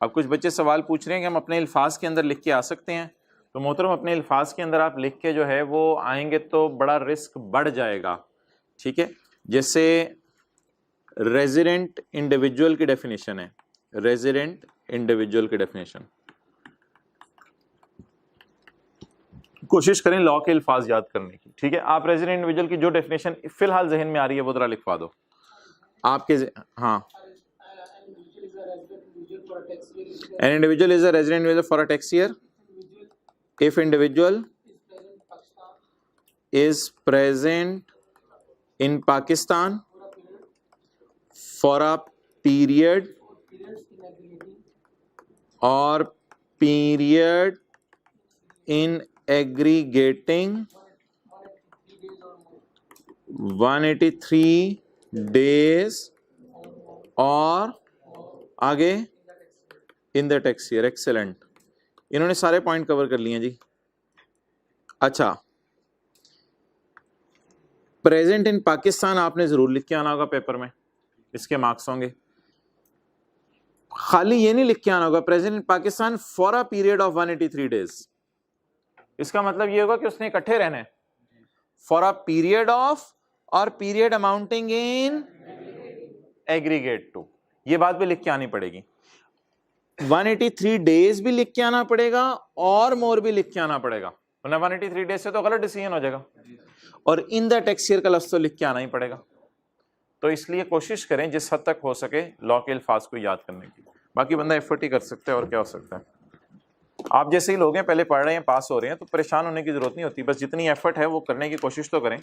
अब कुछ बच्चे सवाल पूछ रहे हैं कि हम अपने अल्फाज के अंदर लिख के आ सकते हैं, तो मोहतरम अपने अल्फाज के अंदर आप लिख के जो है वो आएंगे तो बड़ा रिस्क बढ़ जाएगा, ठीक है। जैसे रेजिडेंट इंडिविजुअल की डेफिनेशन है, रेजिडेंट इंडिविजुअल की डेफिनेशन, कोशिश करें लॉ के अल्फाज याद करने की, ठीक है। आप रेजिडेंट इंडिविजुअल की जो डेफिनेशन फिलहाल जहन में आ रही है वो जरा लिखवा दो आपके। हाँ, an individual is a resident individual for a tax year if individual is present in Pakistan for a period or period in aggregating 183 days और आगे in the tax year. Excellent, इन्होंने सारे पॉइंट कवर कर लिए हैं जी। अच्छा, present in Pakistan आपने जरूर लिख के आना होगा पेपर में, इसके मार्क्स होंगे। खाली ये नहीं लिख के आना होगा present in Pakistan for a period of 183 days. इसका मतलब ये होगा कि उसने इकट्ठे रहना है, फॉर अ पीरियड ऑफ और period amounting in aggregate to, ये बात भी लिख के आनी पड़ेगी। 183 डेज भी लिख के आना पड़ेगा और मोर भी लिख के आना पड़ेगा, वरना 183 डेज से तो गलत डिसीजन हो जाएगा। और इन द टैक्स ईयर का लफ्ज तो लिख के आना ही पड़ेगा। तो इसलिए कोशिश करें जिस हद तक हो सके लॉ के अल्फाज को याद करने की, बाकी बंदा एफर्ट ही कर सकता है और क्या हो सकता है। आप जैसे ही लोग हैं, पहले पढ़ रहे हैं, पास हो रहे हैं, तो परेशान होने की जरूरत नहीं होती, बस जितनी एफर्ट है वो करने की कोशिश तो करें।